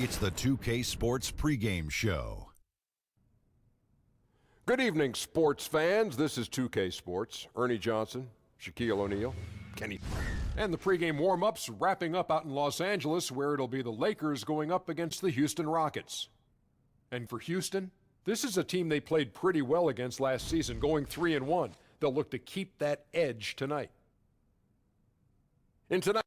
It's the 2K Sports pregame show. Good evening, sports fans. This is 2K Sports. Ernie Johnson, Shaquille O'Neal, Kenny. And the pregame warm-ups wrapping up out in Los Angeles, where it'll be the Lakers going up against the Houston Rockets. And for Houston, this is a team they played pretty well against last season, going 3-1. They'll look to keep that edge tonight. In tonight.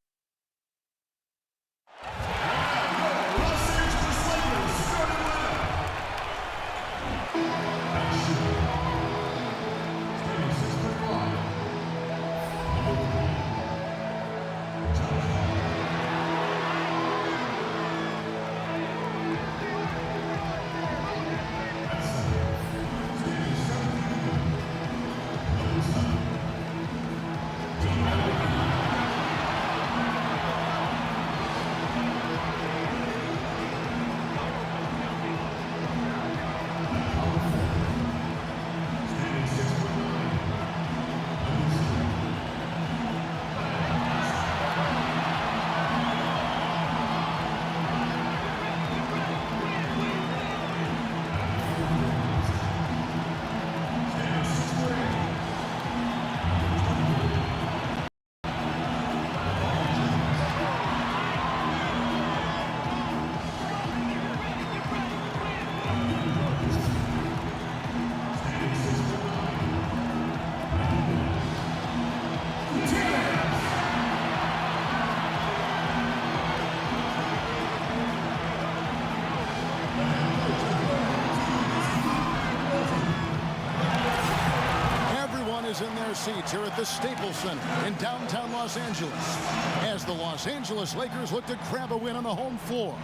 In their seats here at the Staples Center in downtown Los Angeles as the Los Angeles Lakers look to grab a win on the home floor.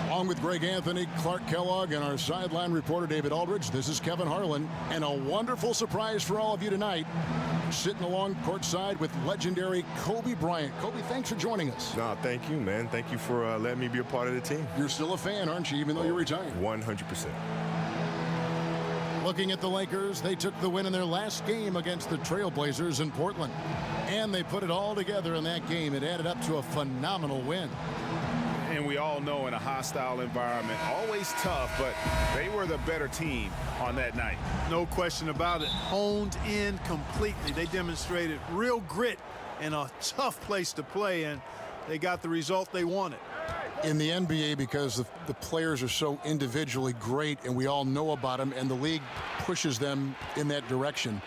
Along with Greg Anthony, Clark Kellogg, and our sideline reporter David Aldridge, this is Kevin Harlan, and a wonderful surprise for all of you tonight. Sitting along courtside with legendary Kobe Bryant. Kobe, thanks for joining us. No, thank you, man. Thank you for letting me be a part of the team. You're still a fan, aren't you, even though you're retired? 100%. Looking at the Lakers, they took the win in their last game against the Trailblazers in Portland. And they put it all together in that game. It added up to a phenomenal win. And we all know in a hostile environment, always tough, but they were the better team on that night. No question about it. Honed in completely. They demonstrated real grit in a tough place to play, and they got the result they wanted. In the NBA, because the players are so individually great and we all know about them, and the league pushes them in that direction.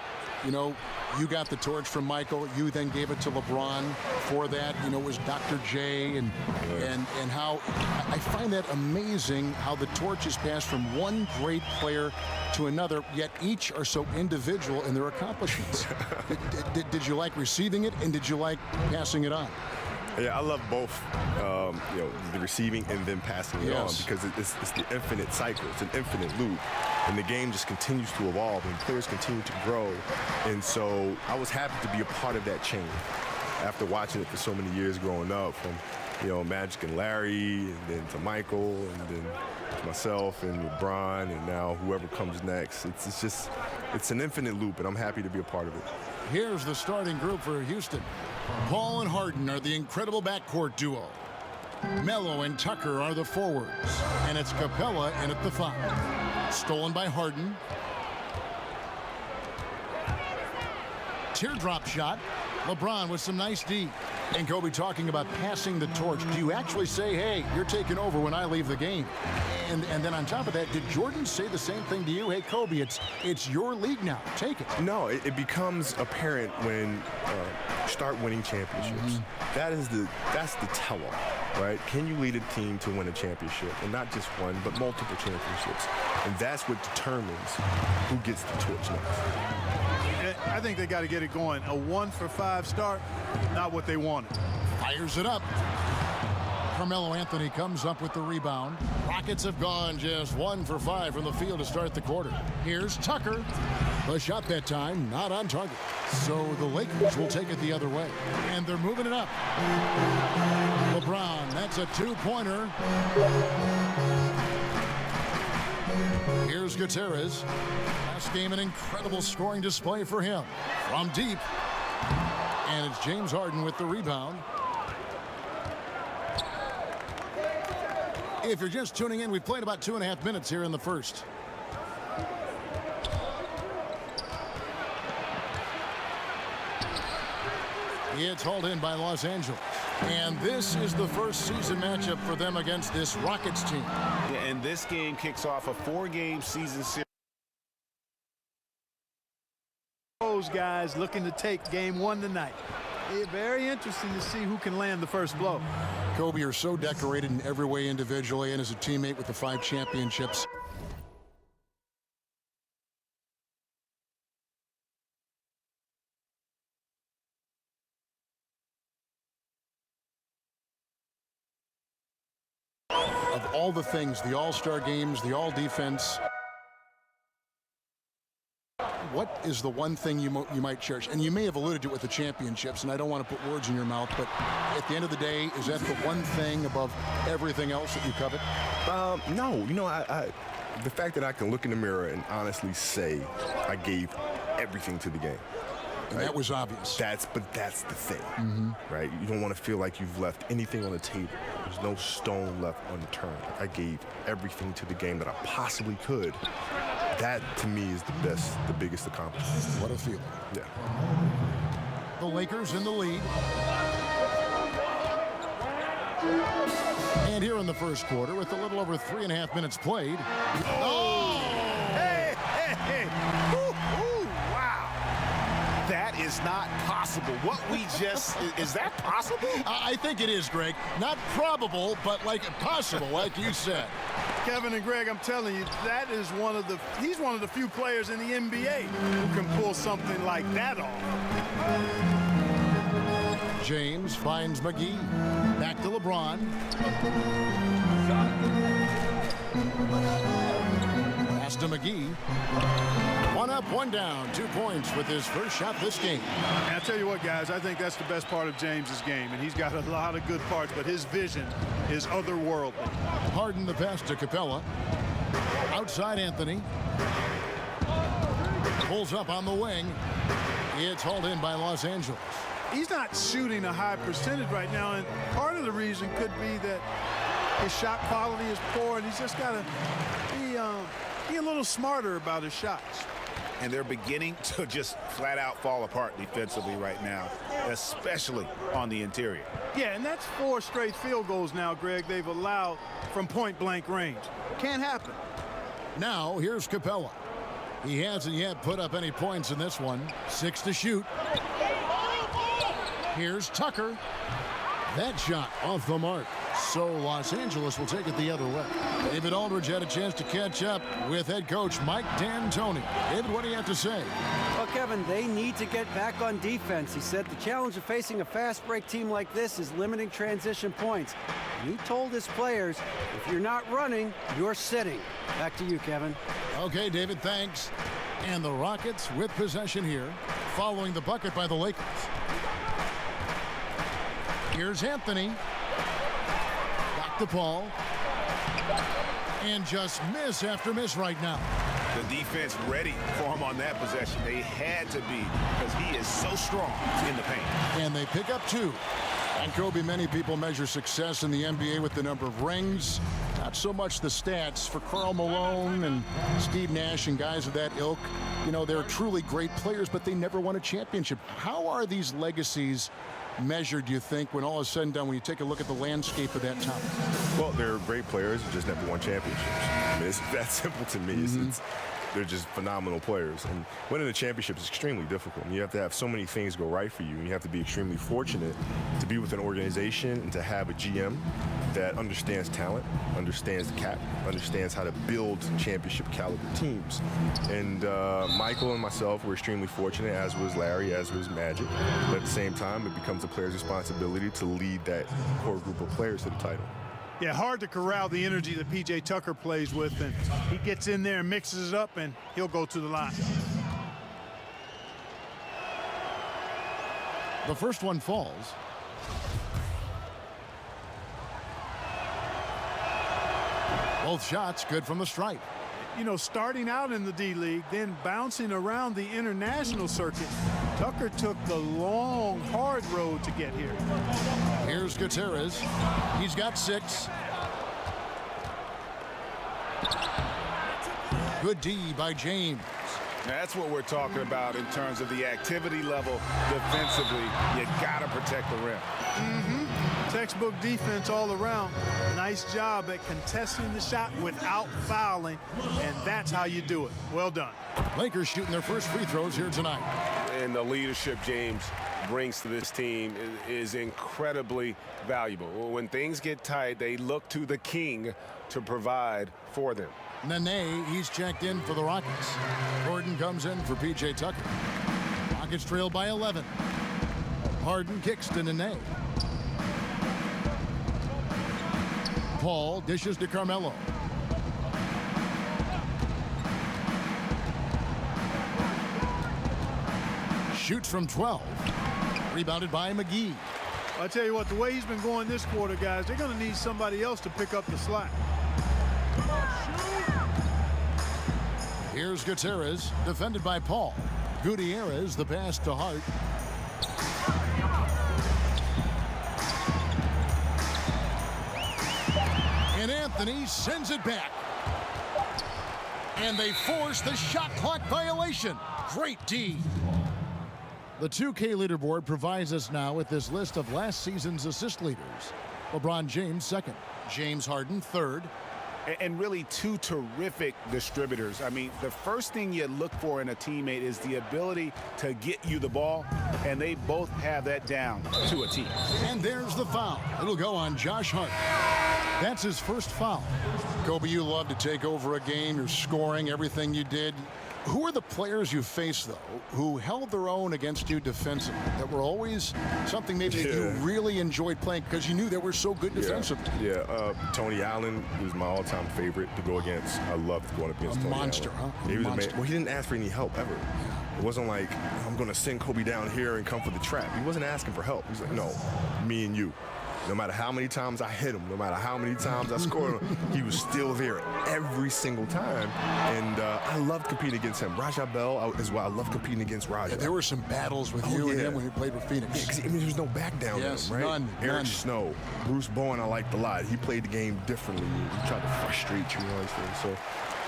You know, you got the torch from Michael. You then gave it to LeBron. For that, you know, it was Dr. J and how I find that amazing how the torch is passed from one great player to another, yet each are so individual in their accomplishments. Did you like receiving it, and did you like passing it on? Yeah, I love both, you know, the receiving and then passing it on, because it's the infinite cycle. It's an infinite loop, and the game just continues to evolve, and players continue to grow. And so I was happy to be a part of that chain after watching it for so many years growing up, from, you know, Magic and Larry, and then to Michael, and then to myself and LeBron, and now whoever comes next. It's an infinite loop, and I'm happy to be a part of it. Here's the starting group for Houston. Paul and Harden are the incredible backcourt duo. Melo and Tucker are the forwards. And it's Capella in at the 5. Stolen by Harden. Teardrop shot. LeBron with some nice D. And Kobe talking about passing the torch. Do you actually say, hey, you're taking over when I leave the game? And then on top of that, did Jordan say the same thing to you? Hey, Kobe, it's your league now. Take it. No, it becomes apparent when you start winning championships. That's the tell-all, right? Can you lead a team to win a championship? And not just one, but multiple championships. And that's what determines who gets the torch next. I think they got to get it going. A 1-for-5 start, not what they wanted. Fires it up. Carmelo Anthony comes up with the rebound. Rockets have gone just 1 for 5 from the field to start the quarter. Here's Tucker. The shot that time, not on target. So the Lakers will take it the other way. And they're moving it up. LeBron, that's a 2-pointer. Here's Gutierrez. Last game, an incredible scoring display for him. From deep. And it's James Harden with the rebound. If you're just tuning in, we've played about 2.5 minutes here in the first. It's hauled in by Los Angeles. And this is the first season matchup for them against this Rockets team. Yeah, and this game kicks off a 4-game season series. Those guys looking to take game 1 tonight. It's very interesting to see who can land the first blow. Kobe, you're so decorated in every way individually and as a teammate with the 5 championships. Of all the things, the all-star games, the all-defense, what is the one thing you might cherish? And you may have alluded to it with the championships, and I don't want to put words in your mouth, but at the end of the day, is that the one thing above everything else that you covet? No, you know, the fact that I can look in the mirror and honestly say I gave everything to the game. And that was obvious. But that's the thing, right? You don't want to feel like you've left anything on the table. There's no stone left unturned. I gave everything to the game that I possibly could. That, to me, is the biggest accomplishment. What a feeling. Yeah. The Lakers in the lead. And here in the first quarter, with a little over 3.5 minutes played. Oh! Hey, hey, hey. Ooh, wow. That is not possible. What we just, is that possible? I think it is, Greg. Not probable, but like possible, like you said. Kevin and Greg, I'm telling you, that is he's one of the few players in the NBA who can pull something like that off. James finds McGee. Back to LeBron. Pass to McGee. 1 up, 1 down. 2 points with his first shot this game. And I tell you what, guys, I think that's the best part of James's game, and he's got a lot of good parts, but his vision is otherworldly. Harden the pass to Capella. Outside Anthony. Pulls up on the wing. It's hauled in by Los Angeles. He's not shooting a high percentage right now, and part of the reason could be that his shot quality is poor, and he's just got to be a little smarter about his shots. And they're beginning to just flat out fall apart defensively right now, especially on the interior. Yeah, and that's 4 straight field goals now, Greg, they've allowed from point-blank range. Can't happen. Now, here's Capella. He hasn't yet put up any points in this one. 6 to shoot. Here's Tucker. That shot off the mark. So Los Angeles will take it the other way. David Aldridge had a chance to catch up with head coach Mike D'Antoni. David, what do you have to say? Well, Kevin, they need to get back on defense. He said the challenge of facing a fast break team like this is limiting transition points. And he told his players, if you're not running, you're sitting. Back to you, Kevin. Okay, David, thanks. And the Rockets with possession here, following the bucket by the Lakers. Here's Anthony. Back to Paul. And just miss after miss right now. The defense ready for him on that possession. They had to be, because he is so strong in the paint. And they pick up 2. And Kobe, many people measure success in the NBA with the number of rings, not so much the stats. For Karl Malone and Steve Nash and guys of that ilk, you know, they're truly great players, but they never won a championship. How are these legacies measured, do you think, when all is said and done, when you take a look at the landscape of that time? Well, they're great players who just never won championships. I mean, it's that simple to me. They're just phenomenal players. And winning a championship is extremely difficult. And you have to have so many things go right for you. And you have to be extremely fortunate to be with an organization and to have a GM that understands talent, understands the cap, understands how to build championship caliber teams. And Michael and myself were extremely fortunate, as was Larry, as was Magic. But at the same time, it becomes a player's responsibility to lead that core group of players to the title. Yeah, hard to corral the energy that P.J. Tucker plays with, and he gets in there and mixes it up, and he'll go to the line. The first one falls. Both shots good from the stripe. You know, starting out in the D-League, then bouncing around the international circuit, Tucker took the long, hard road to get here. Here's Gutierrez. He's got 6. Good D by James. That's what we're talking about in terms of the activity level defensively. You got to protect the rim. Textbook defense all around. Nice job at contesting the shot without fouling, and that's how you do it. Well done. Lakers shooting their first free throws here tonight. And the leadership James brings to this team is incredibly valuable. When things get tight, they look to the king to provide for them. Nene, he's checked in for the Rockets. Gordon comes in for P.J. Tucker. Rockets trail by 11. Harden kicks to Nene. Paul dishes to Carmelo. Shoots from 12. Rebounded by McGee. I'll tell you what, the way he's been going this quarter, guys, they're going to need somebody else to pick up the slack. Here's Gutierrez, defended by Paul. Gutierrez, the pass to Hart. And Anthony sends it back. And they force the shot clock violation. Great D. The 2K leaderboard provides us now with this list of last season's assist leaders. LeBron James second. James Harden third. And really two terrific distributors. I mean, the first thing you look for in a teammate is the ability to get you the ball, and they both have that down to a T. And there's the foul. It'll go on Josh Hart. That's his first foul. Kobe, you love to take over a game. You're scoring everything you did. Who are the players you faced, though, who held their own against you defensively, that were always something maybe that you really enjoyed playing because you knew they were so good defensively? Tony Allen was my all-time favorite to go against. I loved going up against Tony monster, Allen. huh? He was Monster. Well, he didn't ask for any help ever. It wasn't like, I'm going to send Kobe down here and come for the trap. He wasn't asking for help. He's like, no, me and you. No matter how many times I hit him, no matter how many times I scored him, he was still there every single time. And I loved competing against him. Raja Bell as well. I loved competing against Raja. Yeah, there were some battles with you and him when you played with Phoenix. Yeah, 'cause, I mean, there was no back down in him, right? None. Eric Snow, Bruce Bowen, I liked a lot. He played the game differently. He tried to frustrate you, So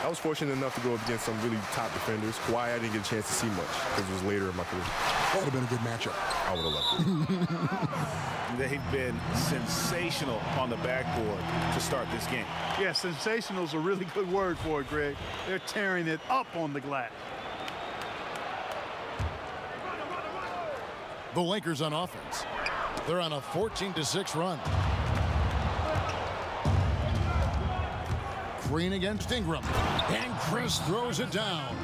I was fortunate enough to go up against some really top defenders. Kawhi, I didn't get a chance to see much because it was later in my career. That would have been a good matchup. I would have loved it. They've been sensational on the backboard to start this game. Yeah, sensational is a really good word for it, Greg. They're tearing it up on the glass. The Lakers on offense. They're on a 14-6 run. Green against Ingram. And Chris throws it down.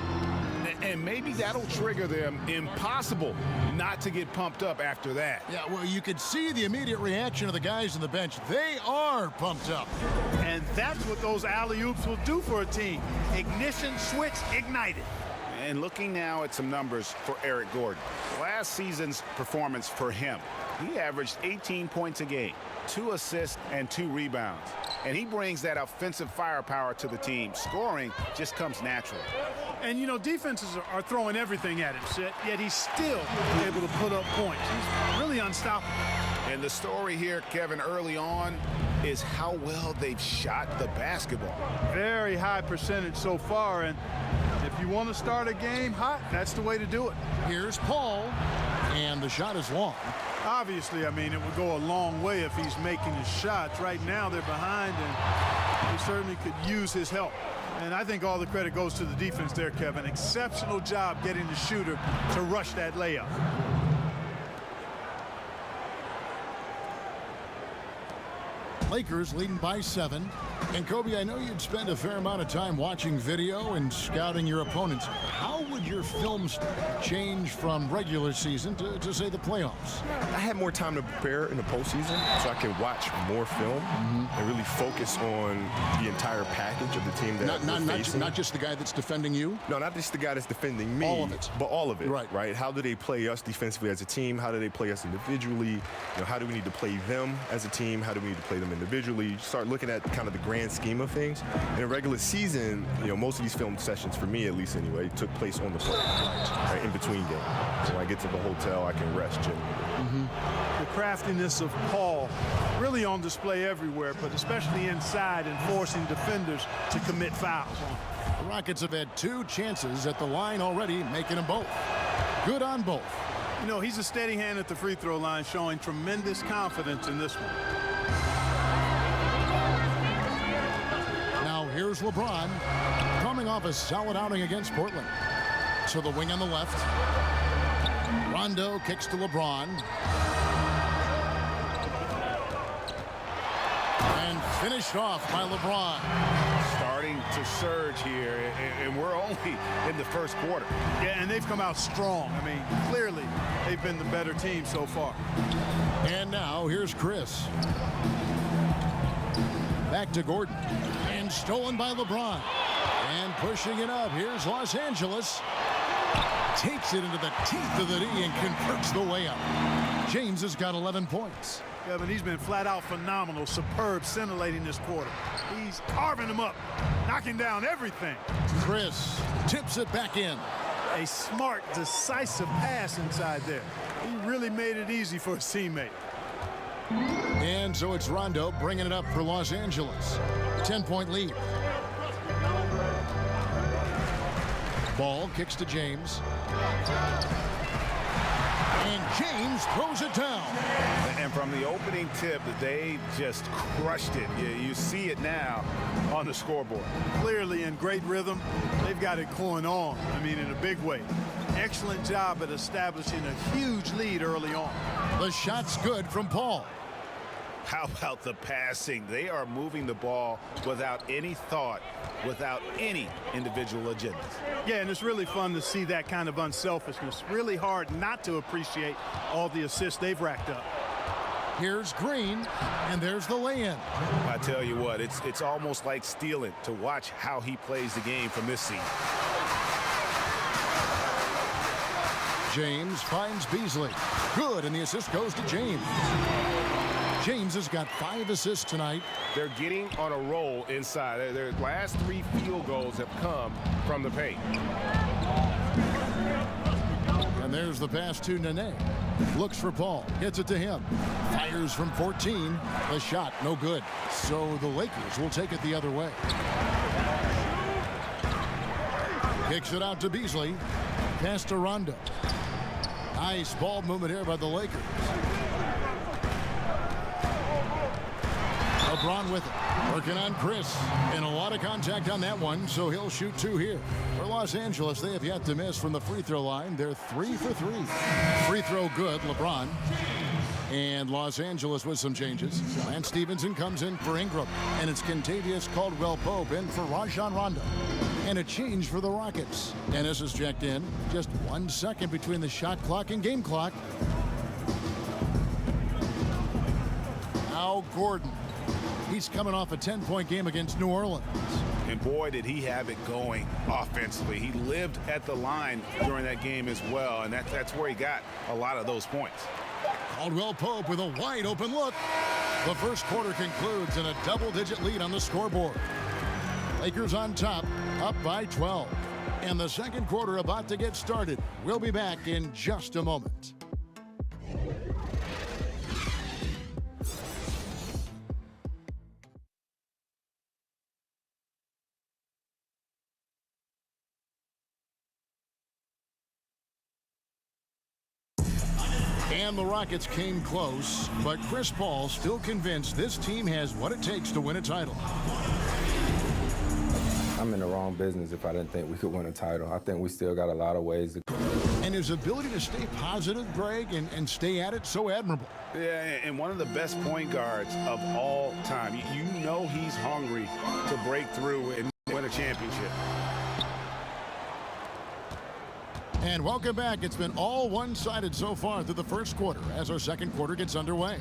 And maybe that'll trigger them. Impossible not to get pumped up after that. Yeah, well, you could see the immediate reaction of the guys on the bench. They are pumped up. And that's what those alley-oops will do for a team. Ignition switch ignited. And looking now at some numbers for Eric Gordon. Last season's performance for him, he averaged 18 points a game, 2 assists, and 2 rebounds. And he brings that offensive firepower to the team. Scoring just comes naturally. And, you know, defenses are throwing everything at him, yet he's still able to put up points. He's really unstoppable. And the story here, Kevin, early on, is how well they've shot the basketball. Very high percentage so far, and if you want to start a game hot, that's the way to do it. Here's Paul, and the shot is long. Obviously, I mean, it would go a long way if he's making his shots. Right now, they're behind, and they certainly could use his help. And I think all the credit goes to the defense there, Kevin. Exceptional job getting the shooter to rush that layup. Lakers leading by 7. And Kobe, I know you'd spend a fair amount of time watching video and scouting your opponents. How would your films change from regular season to say, the playoffs? I had more time to prepare in the postseason, so I can watch more film and really focus on the entire package of the team that we're facing. Not just the guy that's defending you? No, not just the guy that's defending me. All of it. But all of it, right? How do they play us defensively as a team? How do they play us individually? You know, how do we need to play them as a team? How do we need to play them individually? You start looking at kind of the grand scheme of things. In a regular season, you know, most of these film sessions, for me at least anyway, took place on the plane, right, in between games. So when I get to the hotel, I can rest generally. The craftiness of Paul really on display everywhere, but especially inside and forcing defenders to commit fouls. The Rockets have had 2 chances at the line already, making them both. Good on both. You know, he's a steady hand at the free throw line, showing tremendous confidence in this one. Now here's LeBron, coming off a solid outing against Portland. To the wing on the left. Rondo kicks to LeBron. And finished off by LeBron. Starting to surge here, and we're only in the first quarter. Yeah, and they've come out strong. I mean, clearly they've been the better team so far. And now here's Chris. Back to Gordon. And stolen by LeBron. And pushing it up. Here's Los Angeles. Takes it into the teeth of the D and converts the layup. James has got 11 points. Kevin, he's been flat out phenomenal, superb, scintillating this quarter. He's carving them up, knocking down everything. Chris tips it back in. A smart, decisive pass inside there. He really made it easy for his teammate. And so it's Rondo bringing it up for Los Angeles. 10-point lead. Ball kicks to James. And James throws it down. And from the opening tip, they just crushed it. You see it now on the scoreboard. Clearly in great rhythm. They've got it going on, I mean, in a big way. Excellent job at establishing a huge lead early on. The shot's good from Paul. How about the passing? They are moving the ball without any thought, without any individual agendas. Yeah, and it's really fun to see that kind of unselfishness. Really hard not to appreciate all the assists they've racked up. Here's Green, and there's the lay-in. I tell you what, it's almost like stealing to watch how he plays the game from this seat. James finds Beasley. Good, and the assist goes to James. James has got 5 assists tonight. They're getting on a roll inside. Their last 3 field goals have come from the paint. And there's the pass to Nene. Looks for Paul. Gets it to him. Fires from 14. The shot, no good. So the Lakers will take it the other way. Kicks it out to Beasley. Pass to Rondo. Nice ball movement here by the Lakers. LeBron with it. Working on Chris. And a lot of contact on that one, so he'll shoot 2 here. For Los Angeles, they have yet to miss from the free throw line. They're 3 for 3. Free throw good, LeBron. And Los Angeles with some changes. Lance Stevenson comes in for Ingram. And it's Kentavious Caldwell-Pope in for Rajon Rondo. And a change for the Rockets. Dennis is checked in. Just 1 second between the shot clock and game clock. Now Gordon. He's coming off a 10-point game against New Orleans. And boy, did he have it going offensively. He lived at the line during that game as well, and that's where he got a lot of those points. Caldwell-Pope with a wide open look. The first quarter concludes in a double-digit lead on the scoreboard. Lakers on top, up by 12. And the second quarter about to get started. We'll be back in just a moment. And the Rockets came close, but Chris Paul still convinced this team has what it takes to win a title. I'm in the wrong business if I didn't think we could win a title. I think we still got a lot of ways to go. And his ability to stay positive, Greg, and stay at it, so admirable. Yeah, and one of the best point guards of all time. You know he's hungry to break through and win a championship. And welcome back. It's been all one-sided so far through the first quarter as our second quarter gets underway.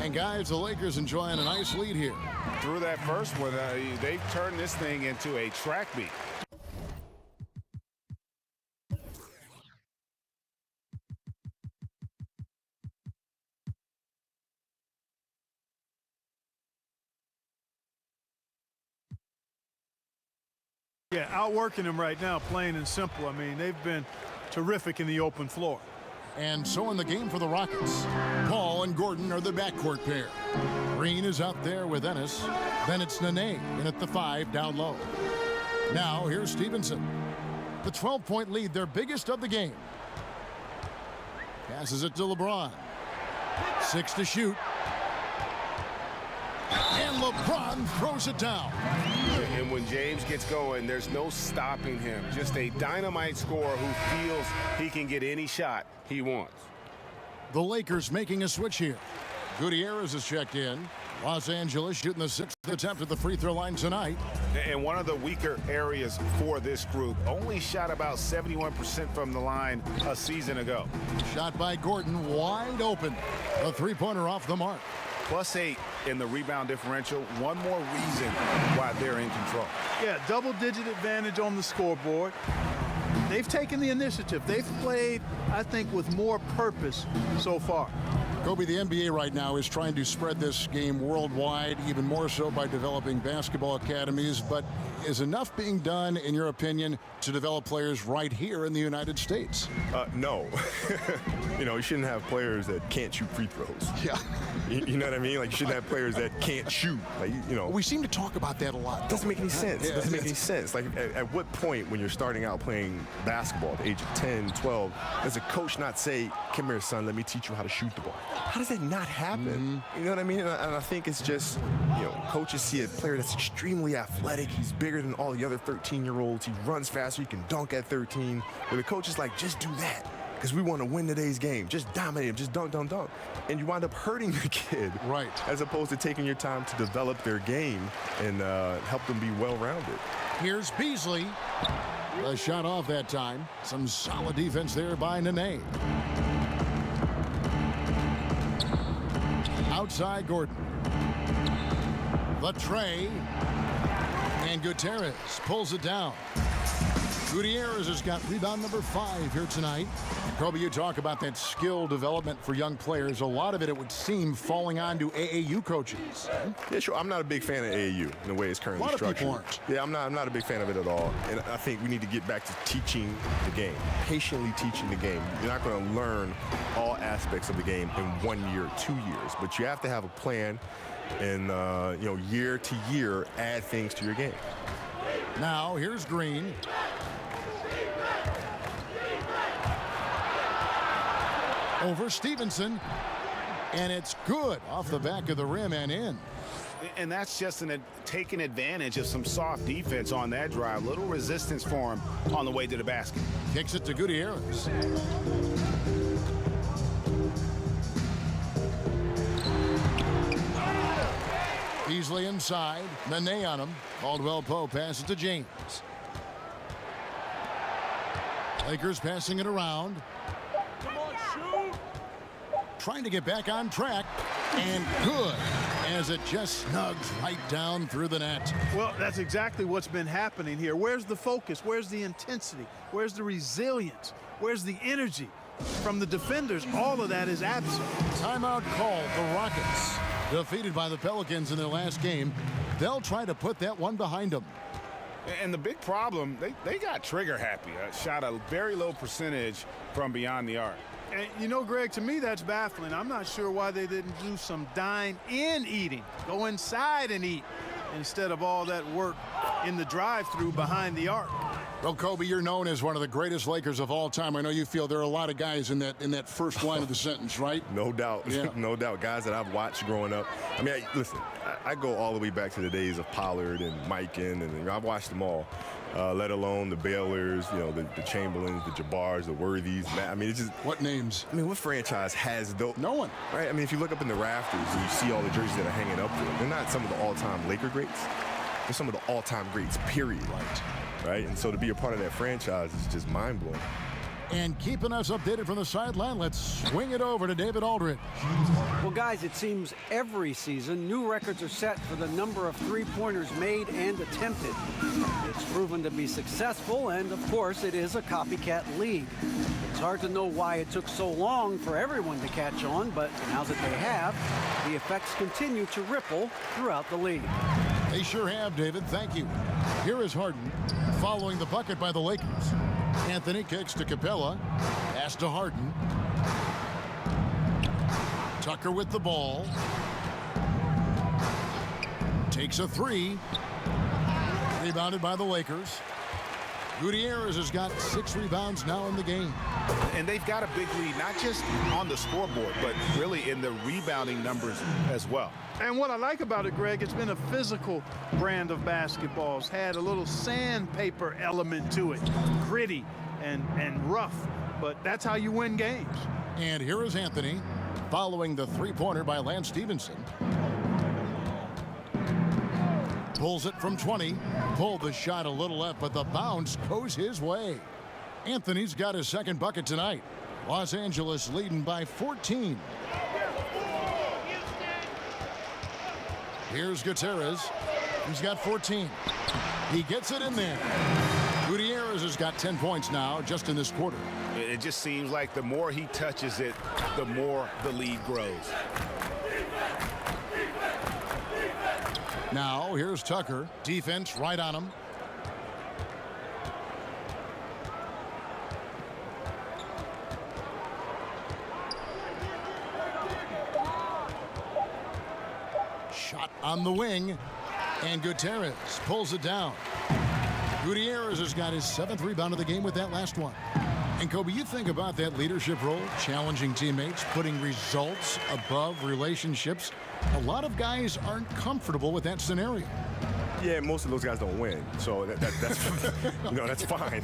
And guys, the Lakers enjoying a nice lead here. Through that first one, they've turned this thing into a track meet. Yeah, outworking them right now, plain and simple. I mean, they've been terrific in the open floor. And so in the game for the Rockets, Paul and Gordon are the backcourt pair. Green is out there with Ennis. Then it's Nene in at the 5 down low. Now here's Stevenson. The 12-point lead, their biggest of the game. Passes it to LeBron. 6 to shoot. And LeBron throws it down. And when James gets going, there's no stopping him. Just a dynamite scorer who feels he can get any shot he wants. The Lakers making a switch here. Gutierrez is checked in. Los Angeles shooting the 6th attempt at the free throw line tonight. And one of the weaker areas for this group, only shot about 71% from the line a season ago. Shot by Gordon, wide open. A three-pointer off the mark. +8 in the rebound differential. One more reason why they're in control. Yeah, double-digit advantage on the scoreboard. They've taken the initiative. They've played, I think, with more purpose so far. Kobe, the NBA right now is trying to spread this game worldwide, even more so by developing basketball academies. But is enough being done, in your opinion, to develop players right here in the United States? No. You shouldn't have players that can't shoot free throws. Yeah. You know what I mean? Like, you shouldn't have players that can't shoot. Like, We seem to talk about that a lot. It doesn't make any sense. Yeah. It doesn't make any sense. Like, at what point when you're starting out playing basketball at the age of 10, 12, does a coach not say, come here, son, let me teach you how to shoot the ball? How does that not happen? You know what I mean? And I think it's just, coaches see a player that's extremely athletic. He's bigger than all the other 13-year-olds. He runs faster. He can dunk at 13. But the coach is like, just do that because we want to win today's game. Just dominate him. Just dunk, dunk, dunk. And you wind up hurting the kid. Right. As opposed to taking your time to develop their game and help them be well-rounded. Here's Beasley. A shot off that time. Some solid defense there by Nene. Outside Gordon. The tray. And Gutierrez pulls it down. Gutierrez has got rebound number 5 here tonight. Kobe, you talk about that skill development for young players. A lot of it would seem, falling on to AAU coaches. Yeah, sure. I'm not a big fan of AAU in the way it's currently structured. A lot of people aren't. Yeah, I'm not a big fan of it at all. And I think we need to get back to teaching the game, patiently teaching the game. You're not going to learn all aspects of the game in 1 year, 2 years, but you have to have a plan and, year to year, add things to your game. Now, here's Green. Over Stevenson, and it's good off the back of the rim and in. And that's just taking advantage of some soft defense on that drive. Little resistance for him on the way to the basket. Kicks it to Gutierrez. Beasley inside. Nene on him. Caldwell-Pope passes to James. Lakers passing it around. Trying to get back on track, and good, as it just snugs right down through the net. Well, that's exactly what's been happening here. Where's the focus? Where's the intensity? Where's the resilience? Where's the energy? From the defenders, all of that is absent. Timeout called. The Rockets, defeated by the Pelicans in their last game. They'll try to put that one behind them. And the big problem, they got trigger happy. Shot a very low percentage from beyond the arc. And Greg, to me that's baffling. I'm not sure why they didn't do some dine-in eating. Go inside and eat instead of all that work in the drive-through behind the arc. Well, Kobe, you're known as one of the greatest Lakers of all time. I know you feel there are a lot of guys in that first line of the sentence, right? No doubt. Yeah. No doubt. Guys that I've watched growing up. I mean, listen, I go all the way back to the days of Pollard and Mikan, and I've watched them all. Let alone the Baylors, the Chamberlains, the Jabbars, the Worthies. I mean, it's just... What names? I mean, what franchise has those? No one. Right? I mean, if you look up in the rafters and you see all the jerseys that are hanging up there, they're not some of the all-time Laker greats. They're some of the all-time greats, period. Right? And so to be a part of that franchise is just mind-blowing. And keeping us updated from the sideline, let's swing it over to David Aldridge. Well, guys, it seems every season new records are set for the number of three-pointers made and attempted. It's proven to be successful, and of course, it is a copycat league. It's hard to know why it took so long for everyone to catch on, but now that they have, the effects continue to ripple throughout the league. They sure have, David. Thank you. Here is Harden following the bucket by the Lakers. Anthony kicks to Capella. Pass to Harden. Tucker with the ball. Takes a three. Rebounded by the Lakers. Gutierrez has got 6 rebounds now in the game. And they've got a big lead, not just on the scoreboard, but really in the rebounding numbers as well. And what I like about it, Greg, it's been a physical brand of basketball. It's had a little sandpaper element to it, gritty and rough, but that's how you win games. And here is Anthony following the three-pointer by Lance Stevenson. Pulls it from 20. Pulled the shot a little left, but the bounce goes his way. Anthony's got his second bucket tonight. Los Angeles leading by 14. Here's Gutierrez. He's got 14. He gets it in there. Gutierrez has got 10 points now just in this quarter. It just seems like the more he touches it, the more the lead grows. Now, here's Tucker. Defense right on him. Shot on the wing. And Gutierrez pulls it down. Gutierrez has got his 7th rebound of the game with that last one. And Kobe, you think about that leadership role, challenging teammates, putting results above relationships. A lot of guys aren't comfortable with that scenario. Yeah, most of those guys don't win, so that's that's fine.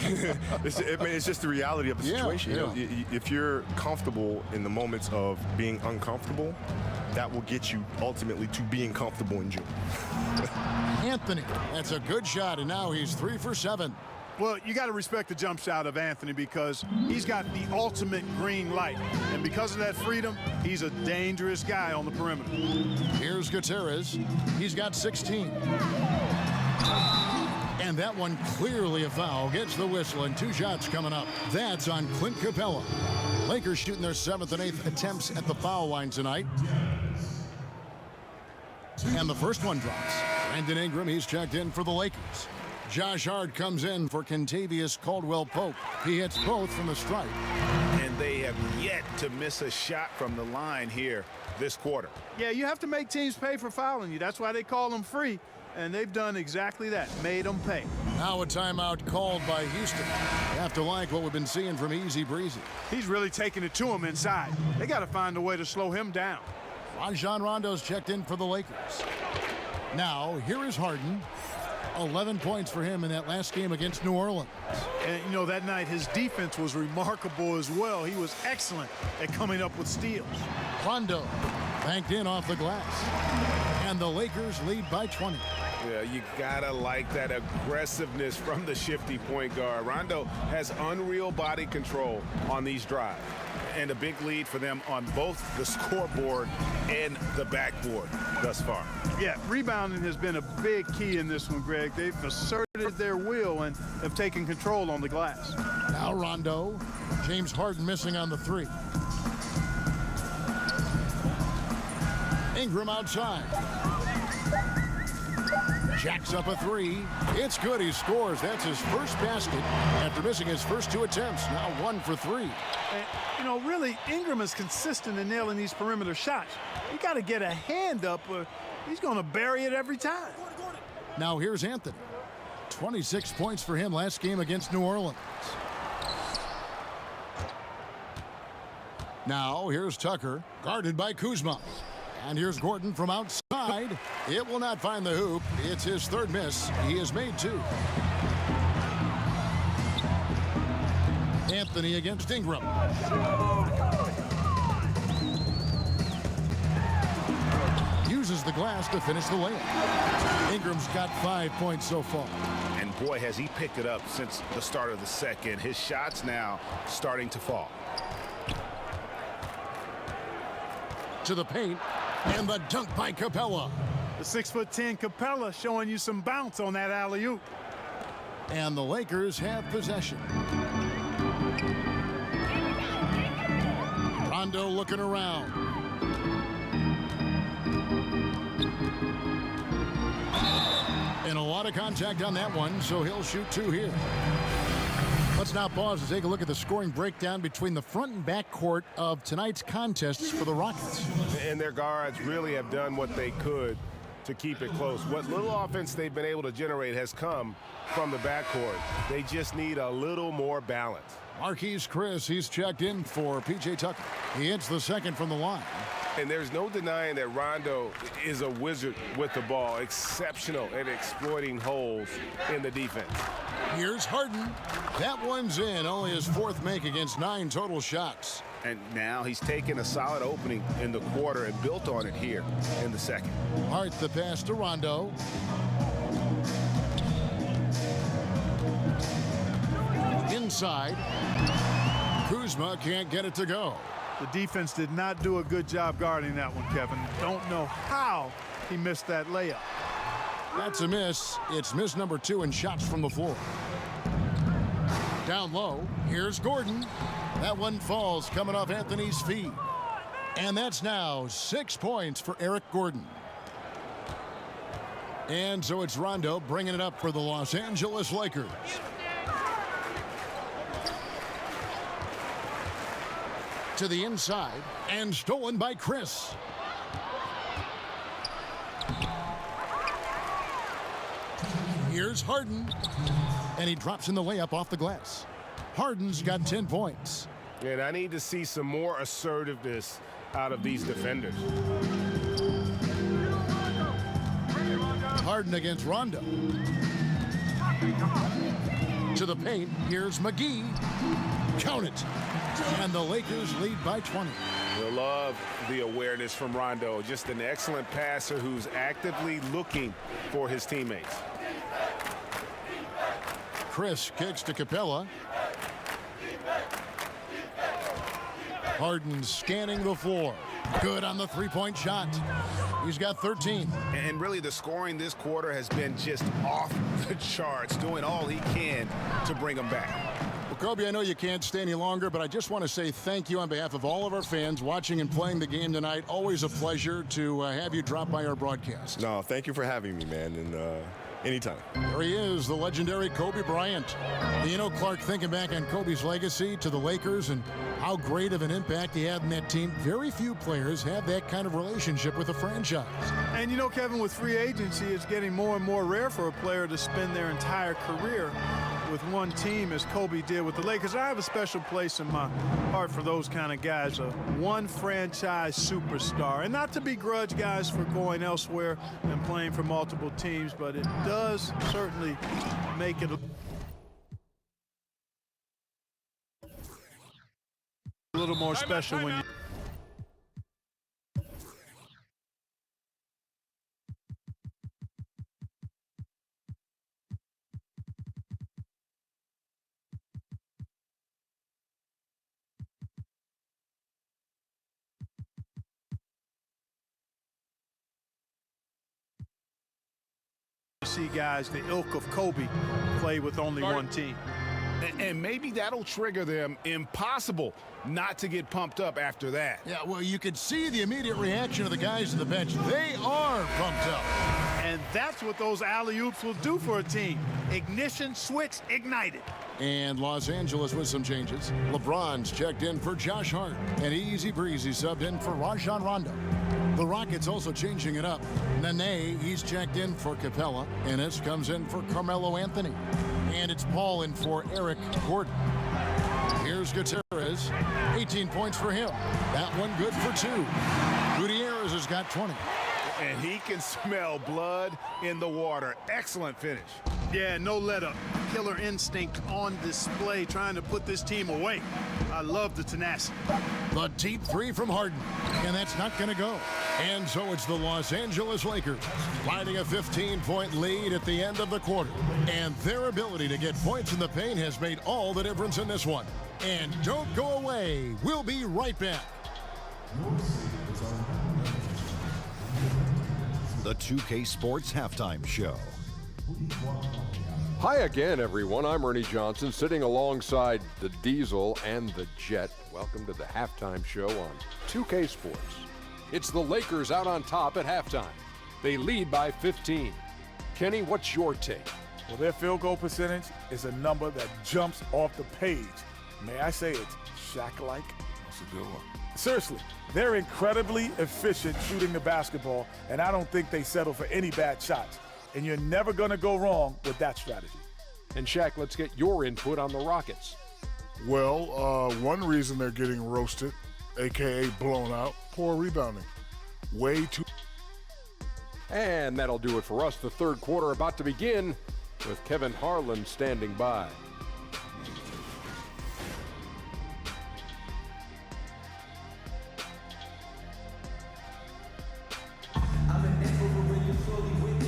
It's just the reality of the situation. Yeah. You know, if you're comfortable in the moments of being uncomfortable, that will get you ultimately to being comfortable in June. Anthony, that's a good shot, and now he's 3 for 7. Well, you got to respect the jump shot of Anthony because he's got the ultimate green light. And because of that freedom, he's a dangerous guy on the perimeter. Here's Gutierrez. He's got 16. And that one clearly a foul. Gets the whistle, and 2 shots coming up. That's on Clint Capella. Lakers shooting their 7th and 8th attempts at the foul line tonight. And the first one drops. Brandon Ingram, he's checked in for the Lakers. Josh Hart comes in for Kentavious Caldwell-Pope. He hits both from the stripe. And they have yet to miss a shot from the line here this quarter. Yeah, you have to make teams pay for fouling you. That's why they call them free. And they've done exactly that, made them pay. Now a timeout called by Houston. You have to like what we've been seeing from Easy Breezy. He's really taking it to him inside. They got to find a way to slow him down. Rajon Rondo's checked in for the Lakers. Now, here is Harden. 11 points for him in that last game against New Orleans. And, you know, that night his defense was remarkable as well. He was excellent at coming up with steals. Rondo banked in off the glass. And the Lakers lead by 20. Yeah, you gotta like that aggressiveness from the shifty point guard. Rondo has unreal body control on these drives. And a big lead for them on both the scoreboard and the backboard thus far. Yeah, rebounding has been a big key in this one, Greg. They've asserted their will and have taken control on the glass. Now Rondo. James Harden missing on the 3. Ingram outside. Jacks up a 3. It's good. He scores. That's his first basket after missing his first 2 attempts. Now 1 for 3. And, you know, really, Ingram is consistent in nailing these perimeter shots. You got to get a hand up or he's going to bury it every time. Now here's Anthony. 26 points for him last game against New Orleans. Now here's Tucker, guarded by Kuzma. And here's Gordon from outside. It will not find the hoop. It's his 3rd miss. He has made 2. Anthony against Ingram. Uses the glass to finish the layup. Ingram's got 5 points so far. And boy, has he picked it up since the start of the second. His shots now starting to fall. To the paint. And the dunk by Capella. The 6'10" Capella showing you some bounce on that alley-oop. And the Lakers have possession. Rondo looking around. And a lot of contact on that one, so he'll shoot 2 here. Let's now pause to take a look at the scoring breakdown between the front and back court of tonight's contests for the Rockets. And their guards really have done what they could to keep it close. What little offense they've been able to generate has come from the backcourt. They just need a little more balance. Marquise Chris, he's checked in for P.J. Tucker. He hits the second from the line. And there's no denying that Rondo is a wizard with the ball, exceptional at exploiting holes in the defense. Here's Harden. That one's in, only his fourth make against 9 total shots. And now he's taken a solid opening in the quarter and built on it here in the second. Hart the pass to Rondo. Inside. Kuzma can't get it to go. The defense did not do a good job guarding that one, Kevin. Don't know how he missed that layup. That's a miss. It's miss number 2 in shots from the floor. Down low, here's Gordon. That one falls coming off Anthony's feet. And that's now 6 points for Eric Gordon. And so it's Rondo bringing it up for the Los Angeles Lakers. To the inside, and stolen by Chris. Here's Harden, and he drops in the layup off the glass. Harden's got 10 points. And I need to see some more assertiveness out of these defenders. Harden against Rondo. To the paint, here's McGee. Count it. And the Lakers lead by 20. I love the awareness from Rondo. Just an excellent passer who's actively looking for his teammates. Chris kicks to Capella. Harden scanning the floor. Good on the three-point shot. He's got 13. And really the scoring this quarter has been just off the charts, doing all he can to bring them back. Well, Kobe, I know you can't stay any longer, but I just want to say thank you on behalf of all of our fans watching and playing the game tonight. Always a pleasure to have you drop by our broadcast. No, thank you for having me, man, and anytime. There he is, the legendary Kobe Bryant. You know, Clark, thinking back on Kobe's legacy to the Lakers and how great of an impact he had in that team, very few players have that kind of relationship with a franchise. And you know, Kevin, with free agency, it's getting more and more rare for a player to spend their entire career with one team as Kobe did with the Lakers. I have a special place in my heart for those kind of guys, a one franchise superstar. And not to begrudge guys for going elsewhere and playing for multiple teams, but it does certainly make it a little more special when you see guys the ilk of Kobe play with only one team. And maybe that'll trigger them. Impossible not to get pumped up after that. Yeah, well, you could see the immediate reaction of the guys on the bench. They are pumped up. And that's what those alley-oops will do for a team. Ignition switch ignited. And Los Angeles with some changes. LeBron's checked in for Josh Hart. And Easy Breezy subbed in for Rajon Rondo. The Rockets also changing it up. Nene, he's checked in for Capella. Ennis comes in for Carmelo Anthony. And it's Paul in for Eric Gordon. Here's Gutierrez. 18 points for him. That one good for 2. Gutierrez has got 20. And he can smell blood in the water. Excellent finish. Yeah, no let-up. Killer instinct on display, trying to put this team away. I love the tenacity. The deep three from Harden, and that's not going to go. And so it's the Los Angeles Lakers finding a 15-point lead at the end of the quarter. And their ability to get points in the paint has made all the difference in this one. And don't go away. We'll be right back. The 2K Sports Halftime Show. Hi again, everyone. I'm Ernie Johnson, sitting alongside the Diesel and the Jet. Welcome to the halftime show on 2K Sports. It's the Lakers out on top at halftime. They lead by 15. Kenny, what's your take? Well, their field goal percentage is a number that jumps off the page. May I say it's Shaq-like? That's a good one. Seriously, they're incredibly efficient shooting the basketball, and I don't think they settle for any bad shots. And you're never going to go wrong with that strategy. And Shaq, let's get your input on the Rockets. Well, one reason they're getting roasted, a.k.a. blown out, poor rebounding. Way too. And that'll do it for us. The third quarter about to begin with Kevin Harlan standing by.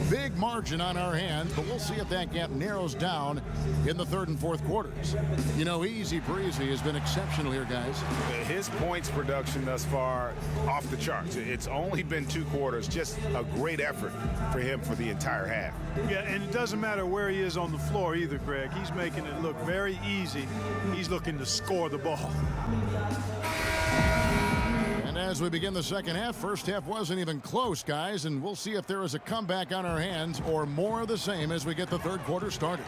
Big margin on our hands, but we'll see if that gap narrows down in the third and fourth quarters. You know, Easy Breezy has been exceptional here, guys. His points production thus far off the charts. It's only been 2 quarters, just a great effort for him for the entire half. Yeah, and it doesn't matter where he is on the floor either, Greg. He's making it look very easy. He's looking to score the ball. As we begin the second half, first half wasn't even close, guys, and we'll see if there is a comeback on our hands or more of the same as we get the third quarter started.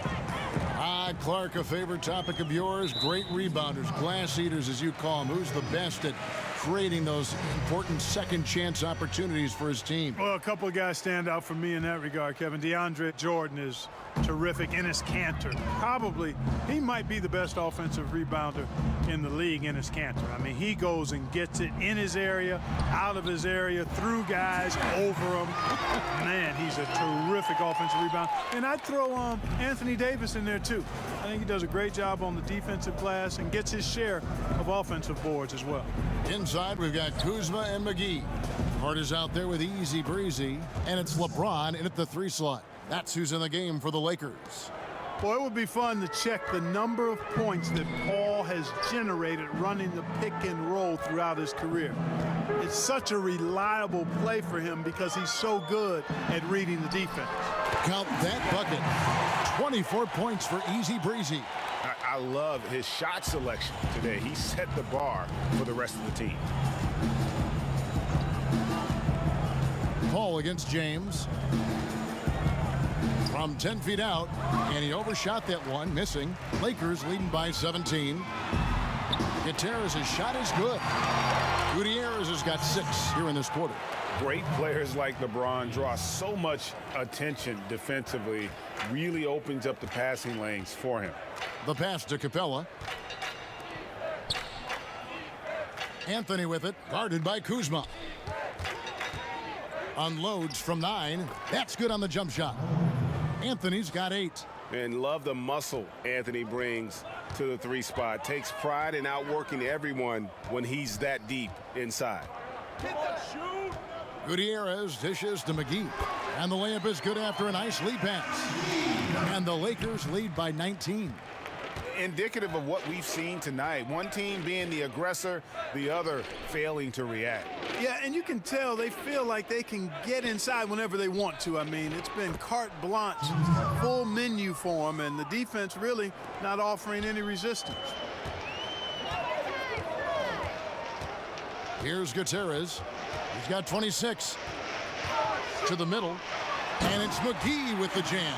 Clark, a favorite topic of yours, great rebounders, glass eaters as you call them. Who's the best at creating those important second chance opportunities for his team? Well, a couple of guys stand out for me in that regard, Kevin. DeAndre Jordan is terrific. Enes Kanter, probably, he might be the best offensive rebounder in the league, Enes Kanter. I mean, he goes and gets it in his area, out of his area, through guys, over them. Man, he's a terrific offensive rebounder. And I'd throw Anthony Davis in there, too. I think he does a great job on the defensive glass and gets his share of offensive boards as well. Inside, we've got Kuzma and McGee. Hart is out there with Easy Breezy, and it's LeBron in at the 3 slot. That's who's in the game for the Lakers. Boy, it would be fun to check the number of points that Paul has generated running the pick and roll throughout his career. It's such a reliable play for him because he's so good at reading the defense. Count that bucket. 24 points for Easy Breezy. I love his shot selection today. He set the bar for the rest of the team. Paul against James. From 10 feet out, and he overshot that one, missing. Lakers leading by 17. Gutierrez's shot is good. Gutierrez has got 6 here in this quarter. Great players like LeBron draw so much attention defensively, really opens up the passing lanes for him. The pass to Capella. Anthony with it, guarded by Kuzma. Unloads from 9. That's good on the jump shot. Anthony's got 8. And love the muscle Anthony brings to the 3 spot. Takes pride in outworking everyone when he's that deep inside. Gutierrez dishes to McGee. And the layup is good after a nice lead pass. And the Lakers lead by 19. Indicative of what we've seen tonight. One team being the aggressor, the other failing to react. Yeah, and you can tell they feel like they can get inside whenever they want to. I mean, it's been carte blanche, full menu for them, and the defense really not offering any resistance. Here's Gutierrez. He's got 26. To the middle. And it's McGee with the jam.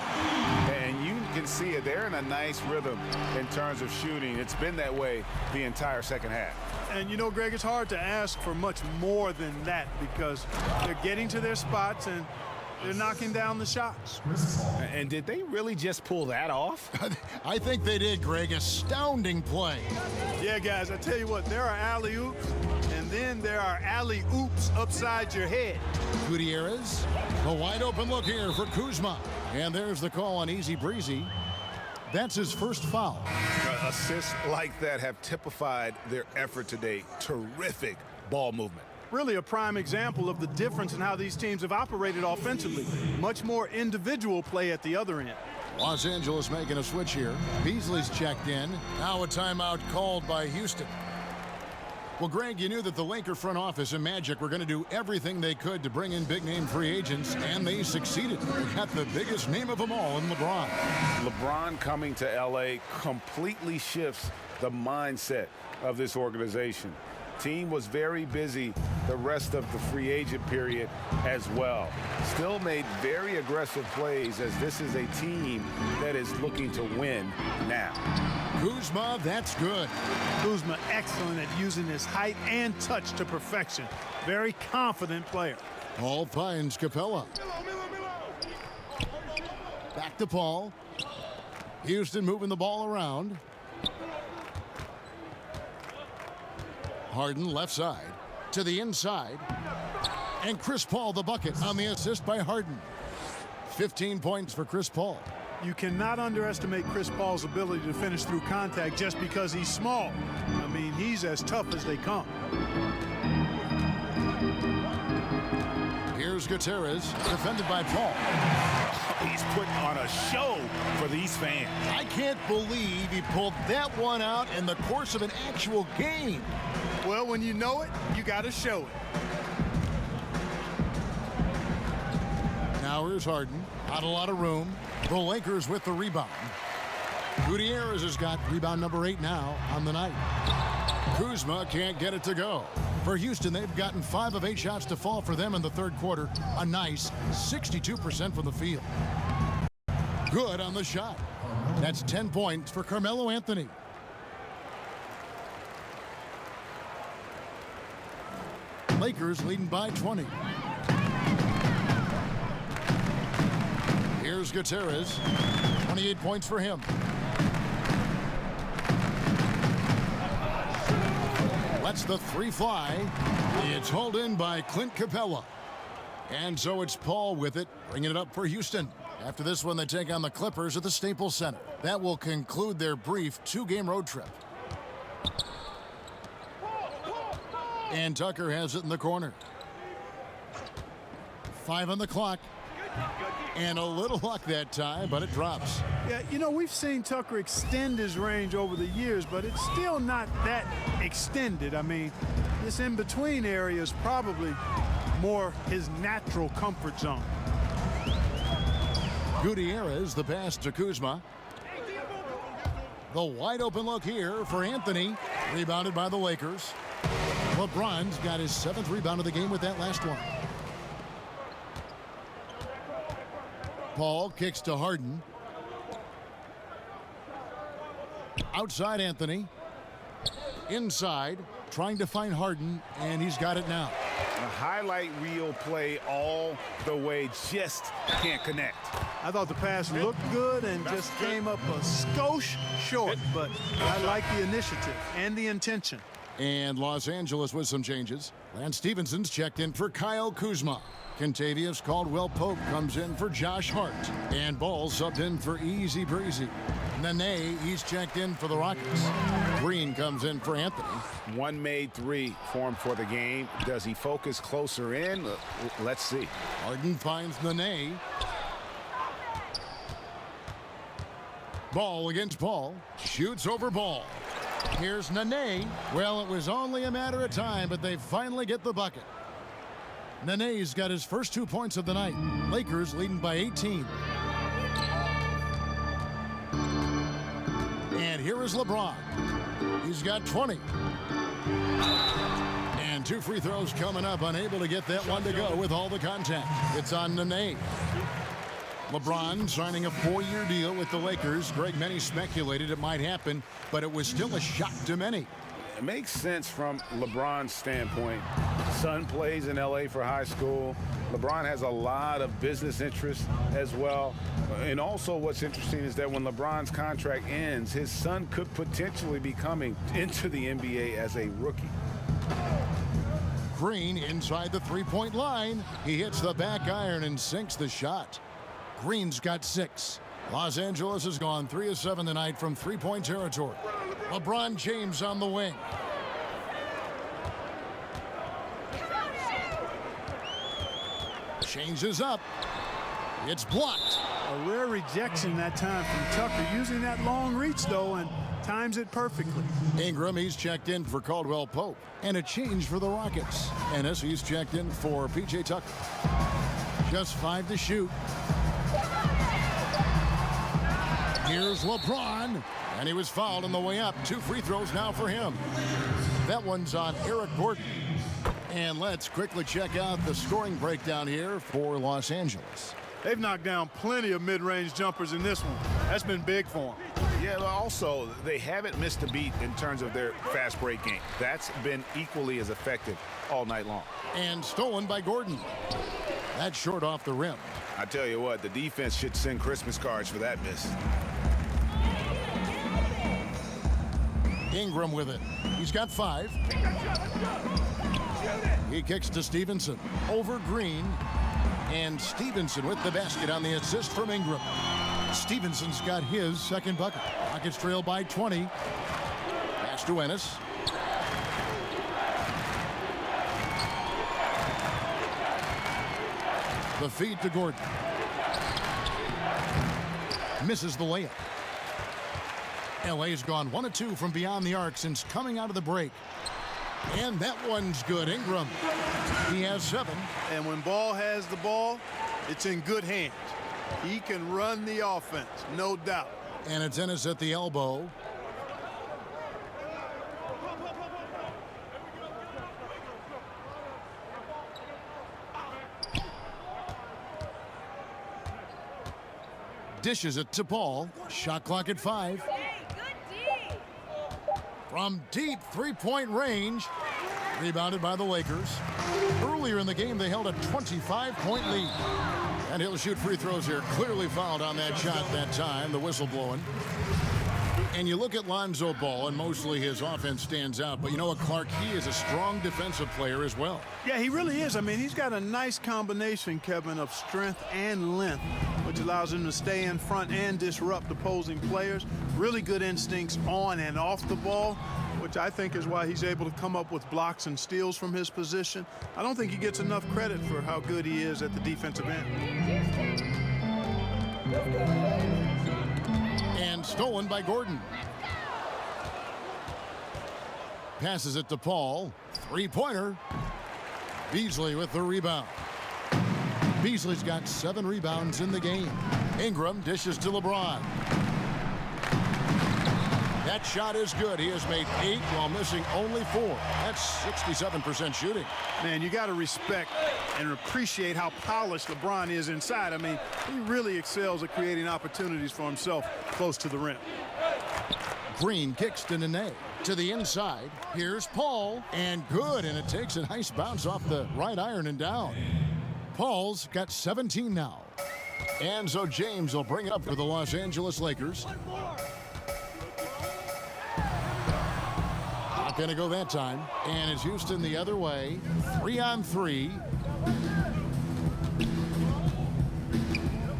And you can see it. They're in a nice rhythm in terms of shooting. It's been that way the entire second half. And, you know, Greg, it's hard to ask for much more than that because they're getting to their spots and they're knocking down the shots. And did they really just pull that off? I think they did, Greg. Astounding play. Yeah, guys, I tell you what, there are alley-oops, and then there are alley-oops upside your head. Gutierrez, a wide open look here for Kuzma. And there's the call on Easy Breezy. That's his first foul. Assists like that have typified their effort today. Terrific ball movement. Really a prime example of the difference in how these teams have operated offensively. Much more individual play at the other end. Los Angeles making a switch here. Beasley's checked in. Now a timeout called by Houston. Well, Greg, you knew that the Laker front office and Magic were going to do everything they could to bring in big-name free agents, and they succeeded. They got the biggest name of them all in LeBron. LeBron coming to L.A. completely shifts the mindset of this organization. Team was very busy the rest of the free agent period as well. Still made very aggressive plays as this is a team that is looking to win now. Kuzma, that's good. Kuzma excellent at using his height and touch to perfection. Very confident player. Paul finds Capella. Back to Paul. Houston moving the ball around. Harden left side to the inside. And Chris Paul the bucket on the assist by Harden. 15 points for Chris Paul. You cannot underestimate Chris Paul's ability to finish through contact just because he's small. I mean, he's as tough as they come. Here's Gutierrez, defended by Paul. He's putting on a show for these fans. I can't believe he pulled that one out in the course of an actual game. Well, when you know it, you got to show it. Now here's Harden. Not a lot of room. The Lakers with the rebound. Gutierrez has got rebound number 8 now on the night. Kuzma can't get it to go. For Houston, they've gotten 5 of 8 shots to fall for them in the third quarter. A nice 62% from the field. Good on the shot. That's 10 points for Carmelo Anthony. Lakers leading by 20. Here's Gutierrez. 28 points for him. Lets the 3 fly. It's hauled in by Clint Capella. And so it's Paul with it, bringing it up for Houston. After this one, they take on the Clippers at the Staples Center. That will conclude their brief 2-game road trip. And Tucker has it in the corner. 5 on the clock. And a little luck that time, but it drops. Yeah, you know, we've seen Tucker extend his range over the years, but it's still not that extended. I mean, this in-between area is probably more his natural comfort zone. Gutierrez, the pass to Kuzma. The wide open look here for Anthony. Rebounded by the Lakers. LeBron's got his 7th rebound of the game with that last one. Paul kicks to Harden. Outside Anthony. Inside, trying to find Harden, and he's got it now. A highlight reel play all the way, just can't connect. I thought the pass looked good and just came up a skosh short, but I like the initiative and the intention. And Los Angeles with some changes. Lance Stephenson's checked in for Kyle Kuzma. Kentavious Caldwell-Pope comes in for Josh Hart. And Ball subbed in for Easy Breezy. Nene, he's checked in for the Rockets. Green comes in for Anthony. 1 made 3 for him for the game. Does he focus closer in? Let's see. Harden finds Nene. Ball against Paul. Shoots over Ball. Here's Nene. Well, it was only a matter of time, but they finally get the bucket. Nene's got his first 2 points of the night. Lakers leading by 18. And here is LeBron. He's got 20. And 2 free throws coming up, unable to get that one to go with all the contact. It's on Nene. LeBron signing a 4-year deal with the Lakers. Greg, many speculated it might happen, but it was still a shock to many. It makes sense from LeBron's standpoint. Son plays in LA for high school. LeBron has a lot of business interests as well. And also what's interesting is that when LeBron's contract ends, his son could potentially be coming into the NBA as a rookie. Green inside the 3-point line. He hits the back iron and sinks the shot. Green's got 6. Los Angeles has gone 3 of 7 tonight from 3-point territory. LeBron James on the wing. Changes up. It's blocked. A rare rejection that time from Tucker, using that long reach, though, and times it perfectly. Ingram, he's checked in for Caldwell-Pope. And a change for the Rockets. Ennis, he's checked in for P.J. Tucker. Just 5 to shoot. Here's LeBron. And he was fouled on the way up. 2 free throws now for him. That one's on Eric Gordon. And let's quickly check out the scoring breakdown here for Los Angeles. They've knocked down plenty of mid-range jumpers in this one. That's been big for them. Yeah, but also, they haven't missed a beat in terms of their fast break game. That's been equally as effective all night long. And stolen by Gordon. That's short off the rim. I tell you what, the defense should send Christmas cards for that miss. Ingram with it. He's got 5. He kicks to Stevenson. Over Green. And Stevenson with the basket on the assist from Ingram. Stevenson's got his second bucket. Rockets trail by 20. Pass to Ennis. The feed to Gordon. Misses the layup. LA's gone 1 of 2 from beyond the arc since coming out of the break. And that one's good. Ingram. He has 7. And when Ball has the ball, it's in good hands. He can run the offense, no doubt. And it's Ennis at the elbow. Dishes it to Paul. Shot clock at 5. From deep three-point range. Rebounded by the Lakers. Earlier in the game, they held a 25-point lead. And he'll shoot free throws here. Clearly fouled on that shot that time. The whistle blowing. And you look at Lonzo Ball, and mostly his offense stands out. But you know what, Clark? He is a strong defensive player as well. Yeah, he really is. I mean, he's got a nice combination, Kevin, of strength and length, which allows him to stay in front and disrupt opposing players. Really good instincts on and off the ball, which I think is why he's able to come up with blocks and steals from his position. I don't think he gets enough credit for how good he is at the defensive end. And stolen by Gordon. Passes it to Paul. Three-pointer. Beasley with the rebound. Beasley's got 7 rebounds in the game. Ingram dishes to LeBron. That shot is good. He has made 8 while missing only 4. That's 67% shooting. Man, you got to respect and appreciate how polished LeBron is inside. I mean, he really excels at creating opportunities for himself close to the rim. Green kicks to Nene. To the inside. Here's Paul. And good. And it takes a nice bounce off the right iron and down. Paul's got 17 now. And so James will bring it up for the Los Angeles Lakers. Not going to go that time. And it's Houston the other way. 3-on-3.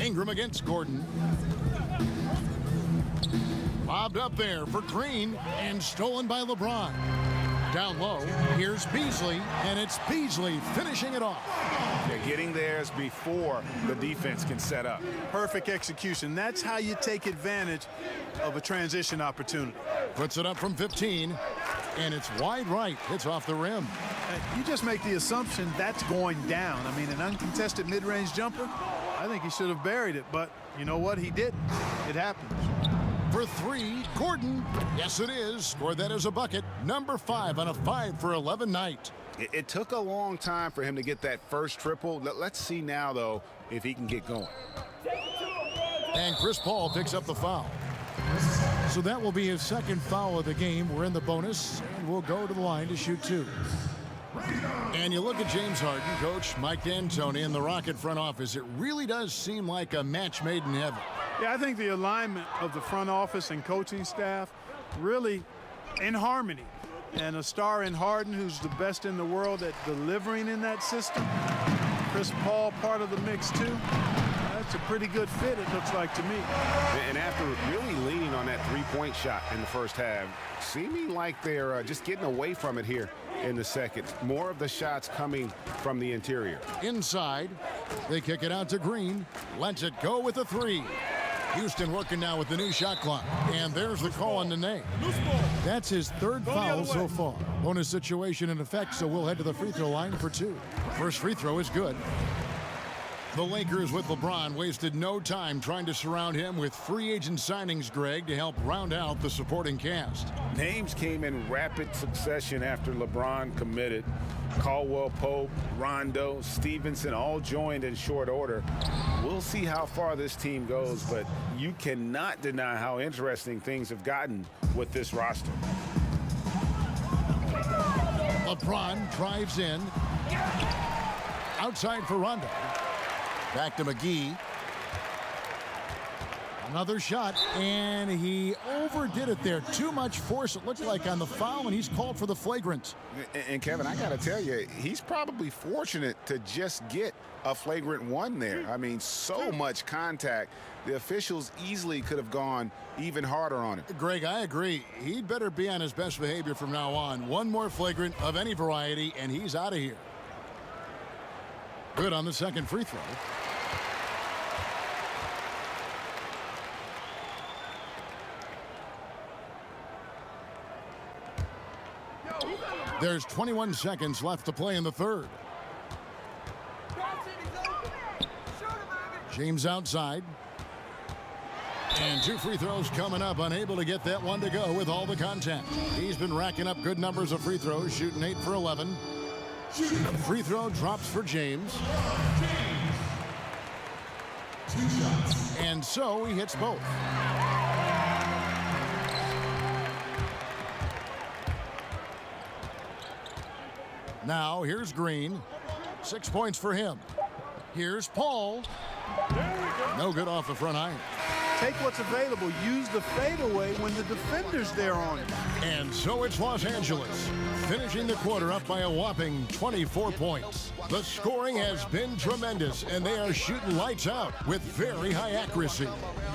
Ingram against Gordon. Lobbed up there for Green and stolen by LeBron. Down low, here's Beasley, and it's Beasley finishing it off. They're getting theirs before the defense can set up. Perfect execution. That's how you take advantage of a transition opportunity. Puts it up from 15, and it's wide right. It's off the rim. You just make the assumption that's going down. I mean, an uncontested mid-range jumper, I think he should have buried it, but you know what? He didn't. It happens. For 3, Gordon. Yes, it is. Scored that as a bucket. Number 5 on a 5-for-11 night. It took a long time for him to get that first triple. Let's see now, though, if he can get going. And Chris Paul picks up the foul. So that will be his second foul of the game. We're in the bonus, and we'll go to the line to shoot 2. And you look at James Harden, Coach Mike D'Antoni, and the Rocket front office. It really does seem like a match made in heaven. Yeah, I think the alignment of the front office and coaching staff really in harmony. And a star in Harden, who's the best in the world at delivering in that system. Chris Paul part of the mix, too. That's a pretty good fit, it looks like to me. And after really leaning on that three-point shot in the first half, seeming like they're just getting away from it here in the second. More of the shots coming from the interior. Inside, they kick it out to Green. Lets it go with a 3. Houston working now with the new shot clock. And there's the call on Nene. That's his 3rd foul so far. Bonus situation in effect, so we'll head to the free throw line for 2. First free throw is good. The Lakers with LeBron wasted no time trying to surround him with free agent signings, Greg, to help round out the supporting cast. Names came in rapid succession after LeBron committed. Caldwell Pope, Rondo, Stevenson all joined in short order. We'll see how far this team goes, but you cannot deny how interesting things have gotten with this roster. LeBron drives in. Outside for Rondo. Back to McGee. Another shot, and he overdid it there. Too much force, it looked like, on the foul, and he's called for the flagrant. And Kevin, I got to tell you, he's probably fortunate to just get a flagrant one there. I mean, so much contact. The officials easily could have gone even harder on him. Greg, I agree. He'd better be on his best behavior from now on. One more flagrant of any variety, and he's out of here. Good on the second free throw. There's 21 seconds left to play in the third. James outside. And two free throws coming up, unable to get that one to go with all the contact. He's been racking up good numbers of free throws, shooting 8 for 11. Free throw drops for James. And so he hits both. Now here's Green. 6 points for him. Here's Paul. No good off the front iron. Take what's available. Use the fadeaway when the defender's there on you. And so it's Los Angeles, finishing the quarter up by a whopping 24 points. The scoring has been tremendous, and they are shooting lights out with very high accuracy.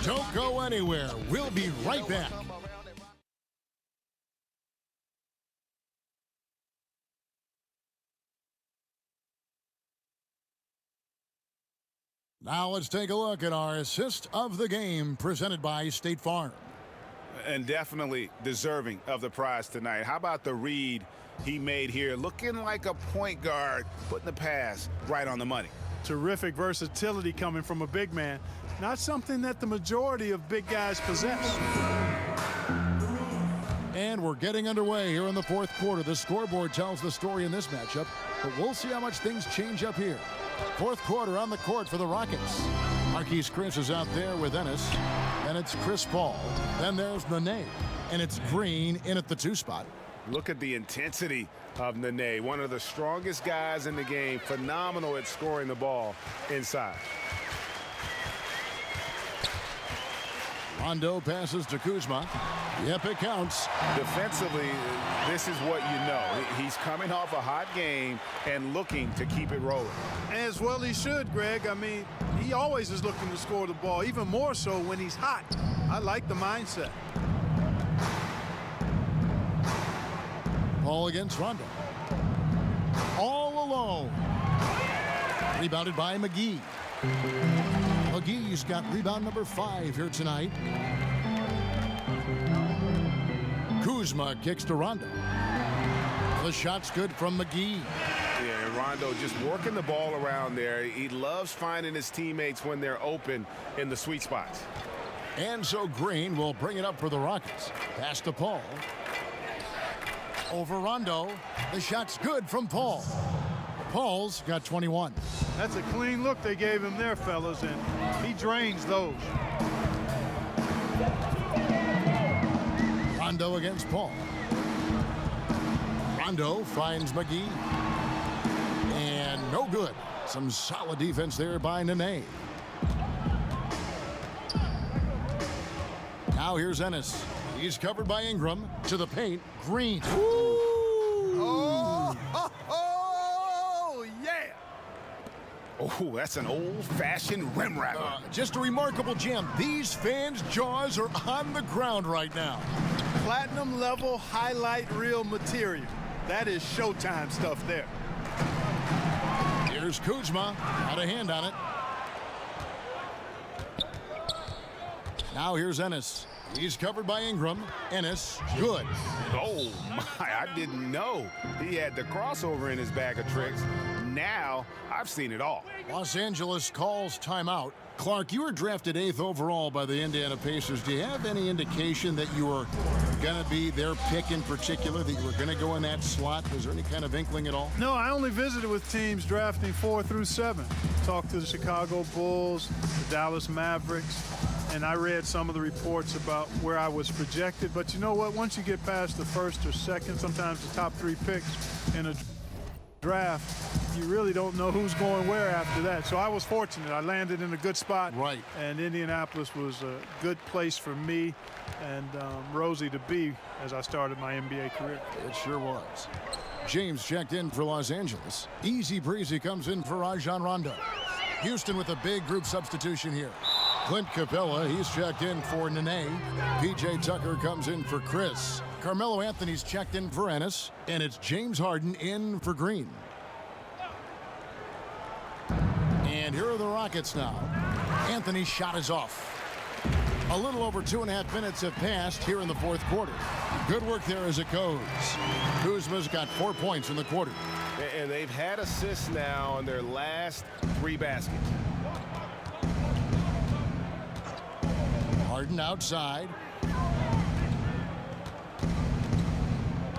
Don't go anywhere. We'll be right back. Now let's take a look at our assist of the game presented by State Farm. And definitely deserving of the prize tonight. How about the read he made here? Looking like a point guard, putting the pass right on the money. Terrific versatility coming from a big man. Not something that the majority of big guys possess. And we're getting underway here in the fourth quarter. The scoreboard tells the story in this matchup, but we'll see how much things change up here. Fourth quarter on the court for the Rockets. Marquise Chris is out there with Ennis. And it's Chris Paul. Then there's Nene. And it's Green in at the 2 spot. Look at the intensity of Nene, one of the strongest guys in the game. Phenomenal at scoring the ball inside. Rondo passes to Kuzma. Yep, it counts. Defensively, this is what you know. He's coming off a hot game and looking to keep it rolling. As well he should, Greg. I mean, he always is looking to score the ball, even more so when he's hot. I like the mindset. Paul against Rondo. All alone. Rebounded by McGee. McGee's got rebound number 5 here tonight. Kuzma kicks to Rondo. The shot's good from McGee. Yeah, and Rondo just working the ball around there. He loves finding his teammates when they're open in the sweet spots. And so Green will bring it up for the Rockets. Pass to Paul. Over Rondo. The shot's good from Paul. Paul's got 21. That's a clean look they gave him there, fellas, and he drains those. Rondo against Paul. Rondo finds McGee. And no good. Some solid defense there by Nene. Now here's Ennis. He's covered by Ingram. To the paint. Green. Ooh. Oh, that's an old-fashioned rim wrapper. Just a remarkable jam. These fans' jaws are on the ground right now. Platinum level highlight reel material. That is Showtime stuff there. Here's Kuzma. Got a hand on it. Now here's Ennis. He's covered by Ingram. Ennis, good. Oh, my, I didn't know he had the crossover in his bag of tricks. Now, I've seen it all. Los Angeles calls timeout. Clark, you were drafted 8th overall by the Indiana Pacers. Do you have any indication that you were going to be their pick in particular, that you were going to go in that slot? Was there any kind of inkling at all? No, I only visited with teams drafting 4 through 7. Talked to the Chicago Bulls, the Dallas Mavericks, and I read some of the reports about where I was projected. But you know what? Once you get past the first or second, sometimes the top 3 picks in a draft, you really don't know who's going where after that. So I was fortunate. I landed in a good spot. Right. And Indianapolis was a good place for me and Rosie to be as I started my NBA career. It sure was. James checked in for Los Angeles. Easy breezy comes in for Rajon Rondo. Houston with a big group substitution here. Clint Capella, he's checked in for Nene. P.J. Tucker comes in for Chris. Carmelo Anthony's checked in for Ennis. And it's James Harden in for Green. And here are the Rockets now. Anthony's shot is off. A little over 2.5 minutes have passed here in the fourth quarter. Good work there as it goes. Kuzma's got 4 points in the quarter. And they've had assists now on their last 3 baskets. Harden outside.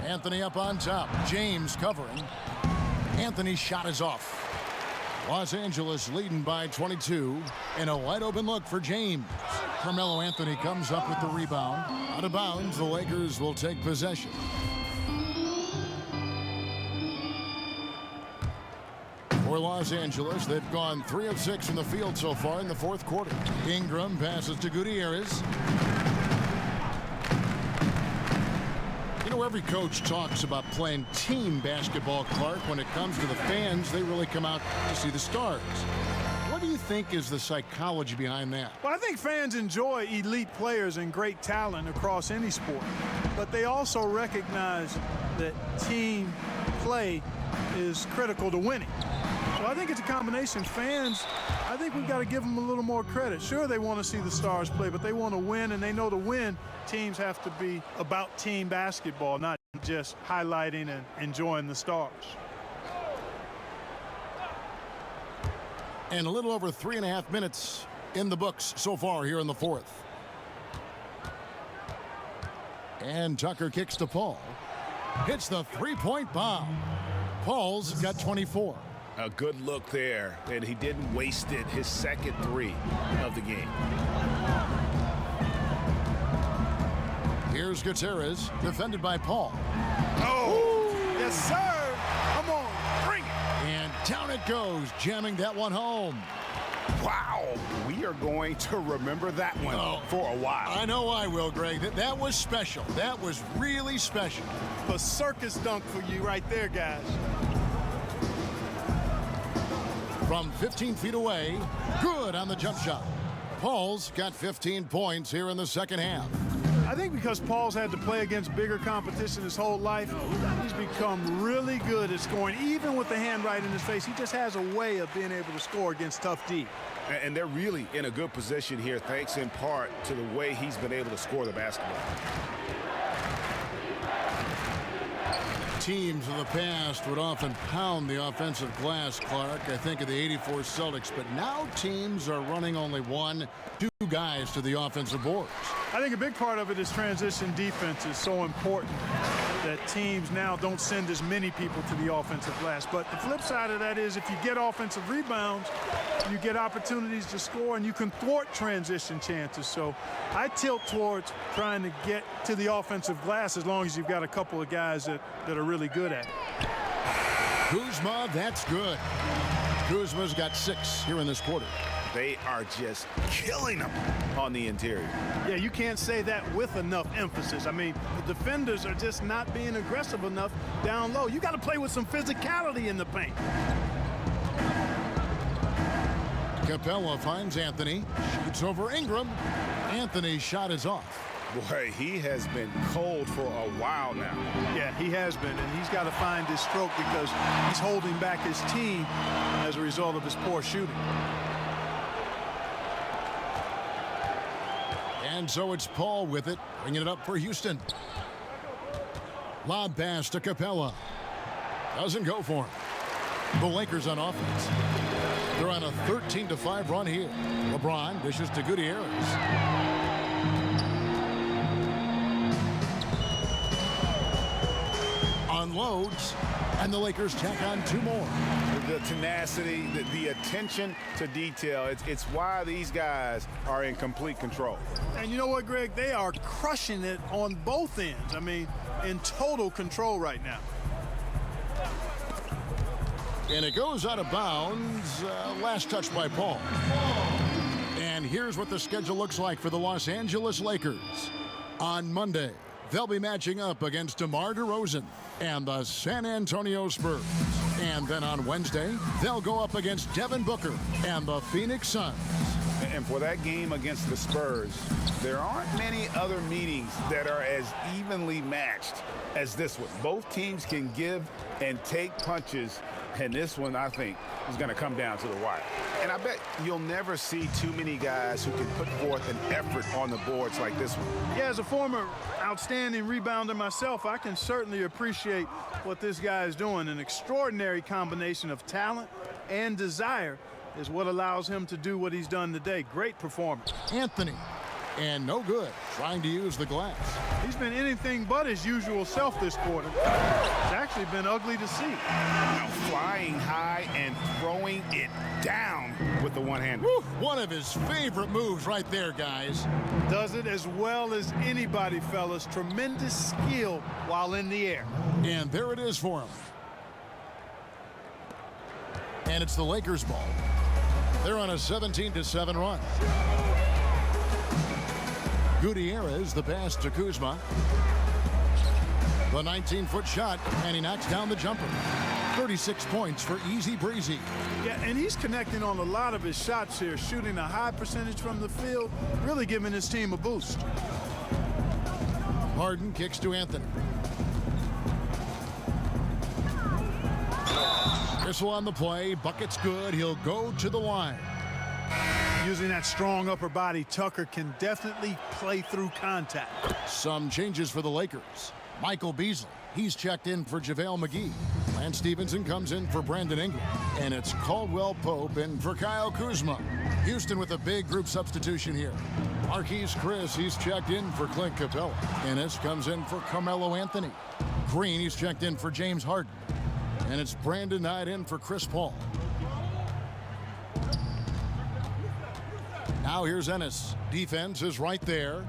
Anthony up on top. James covering. Anthony's shot is off. Los Angeles leading by 22. And a wide open look for James. Carmelo Anthony comes up with the rebound. Out of bounds, the Lakers will take possession. For Los Angeles, they've gone 3 of 6 from the field so far in the fourth quarter. Ingram passes to Gutierrez. You know, every coach talks about playing team basketball, Clark. When it comes to the fans, they really come out to see the stars. What do you think is the psychology behind that? Well, I think fans enjoy elite players and great talent across any sport. But they also recognize that team play is critical to winning. So I think it's a combination. Fans, I think we've got to give them a little more credit. Sure, they want to see the stars play, but they want to win, and they know to win, teams have to be about team basketball, not just highlighting and enjoying the stars. And a little over 3.5 minutes in the books so far here in the fourth. And Tucker kicks to Paul. Hits the three-point bomb. Paul's got 24. A good look there, and he didn't waste it. His second 3 of the game. Here's Gutierrez, defended by Paul. Oh, yes, sir. Come on, bring it. And down it goes, jamming that one home. Wow, we are going to remember that one for a while. I know I will, Greg. That was special. That was really special. A circus dunk for you right there, guys. From 15 feet away, good on the jump shot. Paul's got 15 points here in the second half. I think because Paul's had to play against bigger competition his whole life, he's become really good at scoring. Even with the hand right in his face, he just has a way of being able to score against tough D. And they're really in a good position here, thanks in part to the way he's been able to score the basketball. Teams of the past would often pound the offensive glass, Clark. I think of the '84 Celtics, but now teams are running only 1, 2 guys to the offensive boards. I think a big part of it is transition defense is so important that teams now don't send as many people to the offensive glass. But the flip side of that is if you get offensive rebounds, you get opportunities to score, and you can thwart transition chances. So I tilt towards trying to get to the offensive glass as long as you've got a couple of guys that are really good at it. Kuzma, that's good. Kuzma's got 6 here in this quarter. They are just killing them on the interior. Yeah, you can't say that with enough emphasis. I mean, the defenders are just not being aggressive enough down low. You got to play with some physicality in the paint. Capella finds Anthony, shoots over Ingram. Anthony's shot is off. Boy, he has been cold for a while now. Yeah, he has been, and he's got to find his stroke because he's holding back his team as a result of his poor shooting. And so it's Paul with it, bringing it up for Houston. Lob pass to Capella. Doesn't go for him. The Lakers on offense. They're on a 13-5 run here. LeBron dishes to Gutierrez. Unloads, and the Lakers tack on 2 more. The tenacity, the attention to detail, it's why these guys are in complete control. And you know what, Greg? They are crushing it on both ends. I mean, in total control right now. And it goes out of bounds. Last touch by Paul. And here's what the schedule looks like for the Los Angeles Lakers. On Monday, they'll be matching up against DeMar DeRozan and the San Antonio Spurs. And then on Wednesday, they'll go up against Devin Booker and the Phoenix Suns. And for that game against the Spurs, there aren't many other meetings that are as evenly matched as this one. Both teams can give and take punches, and this one, I think, is going to come down to the wire. And I bet you'll never see too many guys who can put forth an effort on the boards like this one. Yeah, as a former outstanding rebounder myself, I can certainly appreciate what this guy is doing. An extraordinary combination of talent and desire is what allows him to do what he's done today. Great performance. Anthony, and no good, trying to use the glass. He's been anything but his usual self this quarter. It's actually been ugly to see. Now flying high and throwing it down with the one-hand. One of his favorite moves right there, guys. Does it as well as anybody, fellas. Tremendous skill while in the air. And there it is for him. And it's the Lakers' ball. They're on a 17-7 run. Gutierrez, the pass to Kuzma. The 19-foot shot, and he knocks down the jumper. 36 points for Easy Breezy. Yeah, and he's connecting on a lot of his shots here, shooting a high percentage from the field, really giving his team a boost. Harden kicks to Anthony. Whistle on the play. Bucket's good. He'll go to the line. Using that strong upper body, Tucker can definitely play through contact. Some changes for the Lakers. Michael Beasley, he's checked in for JaVale McGee. Lance Stevenson comes in for Brandon Ingram. And it's Caldwell Pope in for Kyle Kuzma. Houston with a big group substitution here. Marquise Chris, he's checked in for Clint Capella. Ennis comes in for Carmelo Anthony. Green, he's checked in for James Harden. And it's Brandon Knight in for Chris Paul. Now here's Ennis. Defense is right there.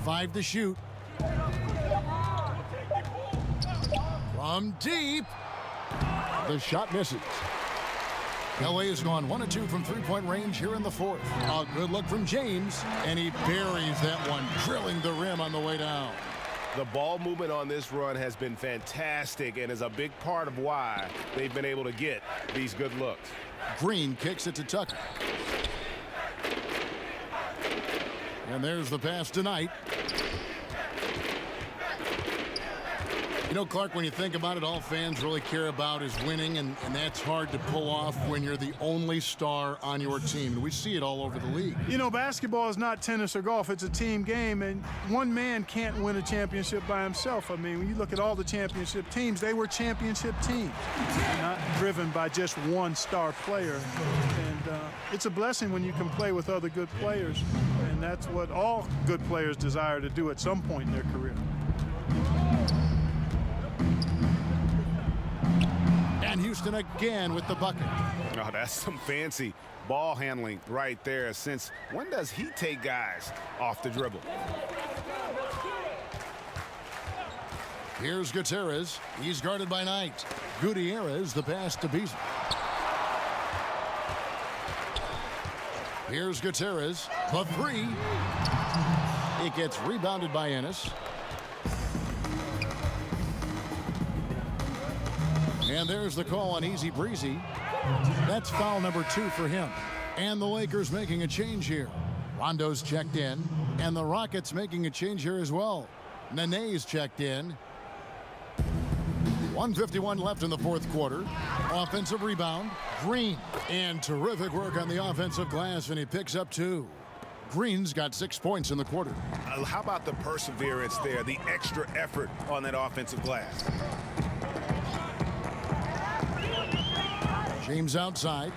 5 to shoot. From deep. The shot misses. LA has gone 1 of 2 from three-point range here in the fourth. A good look from James, and he buries that one, drilling the rim on the way down. The ball movement on this run has been fantastic and is a big part of why they've been able to get these good looks. Green kicks it to Tucker. And there's the pass tonight. You know, Clark, when you think about it, all fans really care about is winning, and that's hard to pull off when you're the only star on your team. And we see it all over the league. You know, basketball is not tennis or golf. It's a team game, and one man can't win a championship by himself. I mean, when you look at all the championship teams, they were championship teams, not driven by just one star player. And it's a blessing when you can play with other good players, and that's what all good players desire to do at some point in their career. And Houston again with the bucket. Oh, that's some fancy ball handling right there. Since when does he take guys off the dribble? Here's Gutierrez. He's guarded by Knight. Gutierrez, the pass to Beasley. Here's Gutierrez. The three. It gets rebounded by Ennis. And there's the call on Easy Breezy. That's foul number 2 for him. And the Lakers making a change here. Rondo's checked in. And the Rockets making a change here as well. Nene's checked in. 1:51 left in the fourth quarter. Offensive rebound, Green. And terrific work on the offensive glass, and he picks up 2. Green's got 6 points in the quarter. How about the perseverance there, the extra effort on that offensive glass? James outside.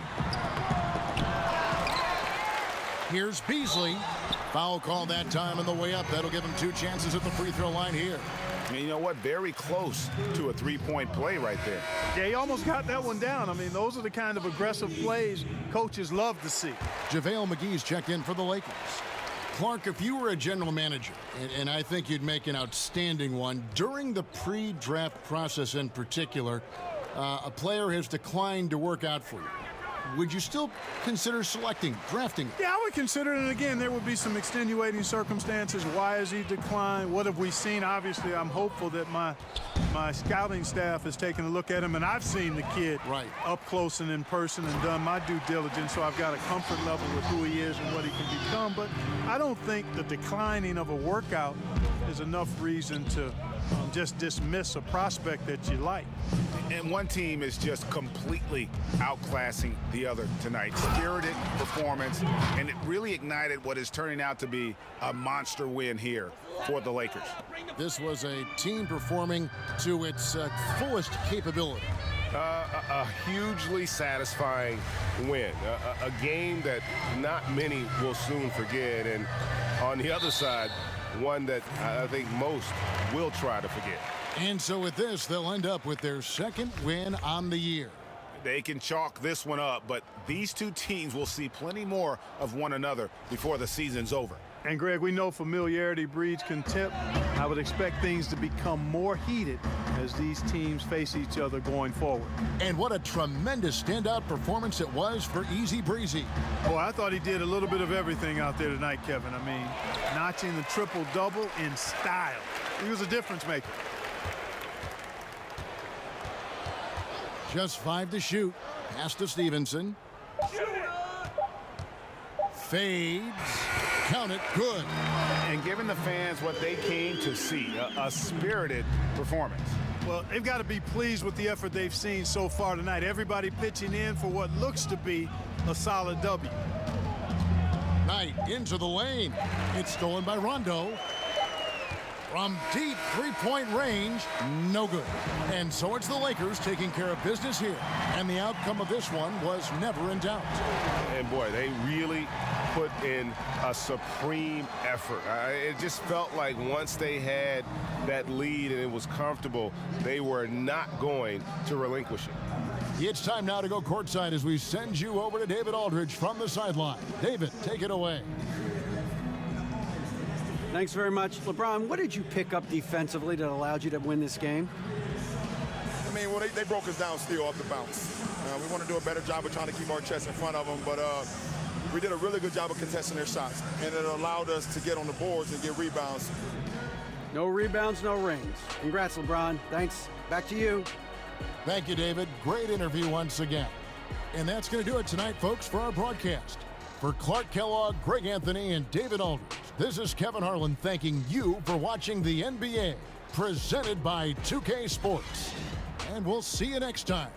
Here's Beasley. Foul call that time on the way up. That'll give him 2 chances at the free throw line here. And you know what? Very close to a three-point play right there. Yeah, he almost got that one down. I mean, those are the kind of aggressive plays coaches love to see. JaVale McGee's checked in for the Lakers. Clark, if you were a general manager, and I think you'd make an outstanding one, during the pre-draft process in particular, a player has declined to work out for you. Would you still consider drafting it? Yeah, I would consider it. And again, there would be some extenuating circumstances. Why has he declined? What have we seen? Obviously, I'm hopeful that my scouting staff has taken a look at him, and I've seen the kid up close and in person and done my due diligence, so I've got a comfort level with who he is and what he can become. But I don't think the declining of a workout is enough reason to just dismiss a prospect that you like. And one team is just completely outclassing the other tonight. Spirited performance, and it really ignited what is turning out to be a monster win here for the Lakers. This was a team performing to its fullest capability. A hugely satisfying win. A game that not many will soon forget. And on the other side, one that I think most will try to forget. And so with this, they'll end up with their second win on the year. They can chalk this one up, but these two teams will see plenty more of one another before the season's over. And Greg, we know familiarity breeds contempt. I would expect things to become more heated as these teams face each other going forward. And what a tremendous standout performance it was for Easy Breezy. Boy, I thought he did a little bit of everything out there tonight, Kevin. I mean, notching the triple-double in style. He was a difference maker. Just 5 to shoot. Pass to Stevenson. Fades. Count it. Good. And giving the fans what they came to see, a spirited performance. Well, they've got to be pleased with the effort they've seen so far tonight. Everybody pitching in for what looks to be a solid W. Knight into the lane. It's stolen by Rondo. From deep three-point range, no good. And so it's the Lakers taking care of business here. And the outcome of this one was never in doubt. And boy, they really put in a supreme effort. It just felt like once they had that lead and it was comfortable, they were not going to relinquish it. It's time now to go courtside as we send you over to David Aldridge from the sideline. David, take it away. Thanks very much. LeBron, what did you pick up defensively that allowed you to win this game? I mean, well, they broke us down still off the bounce. We want to do a better job of trying to keep our chest in front of them, but we did a really good job of contesting their shots, and it allowed us to get on the boards and get rebounds. No rebounds, no rings. Congrats, LeBron. Thanks. Back to you. Thank you, David. Great interview once again. And that's going to do it tonight, folks, for our broadcast. For Clark Kellogg, Greg Anthony, and David Aldridge, this is Kevin Harlan thanking you for watching the NBA, presented by 2K Sports. And we'll see you next time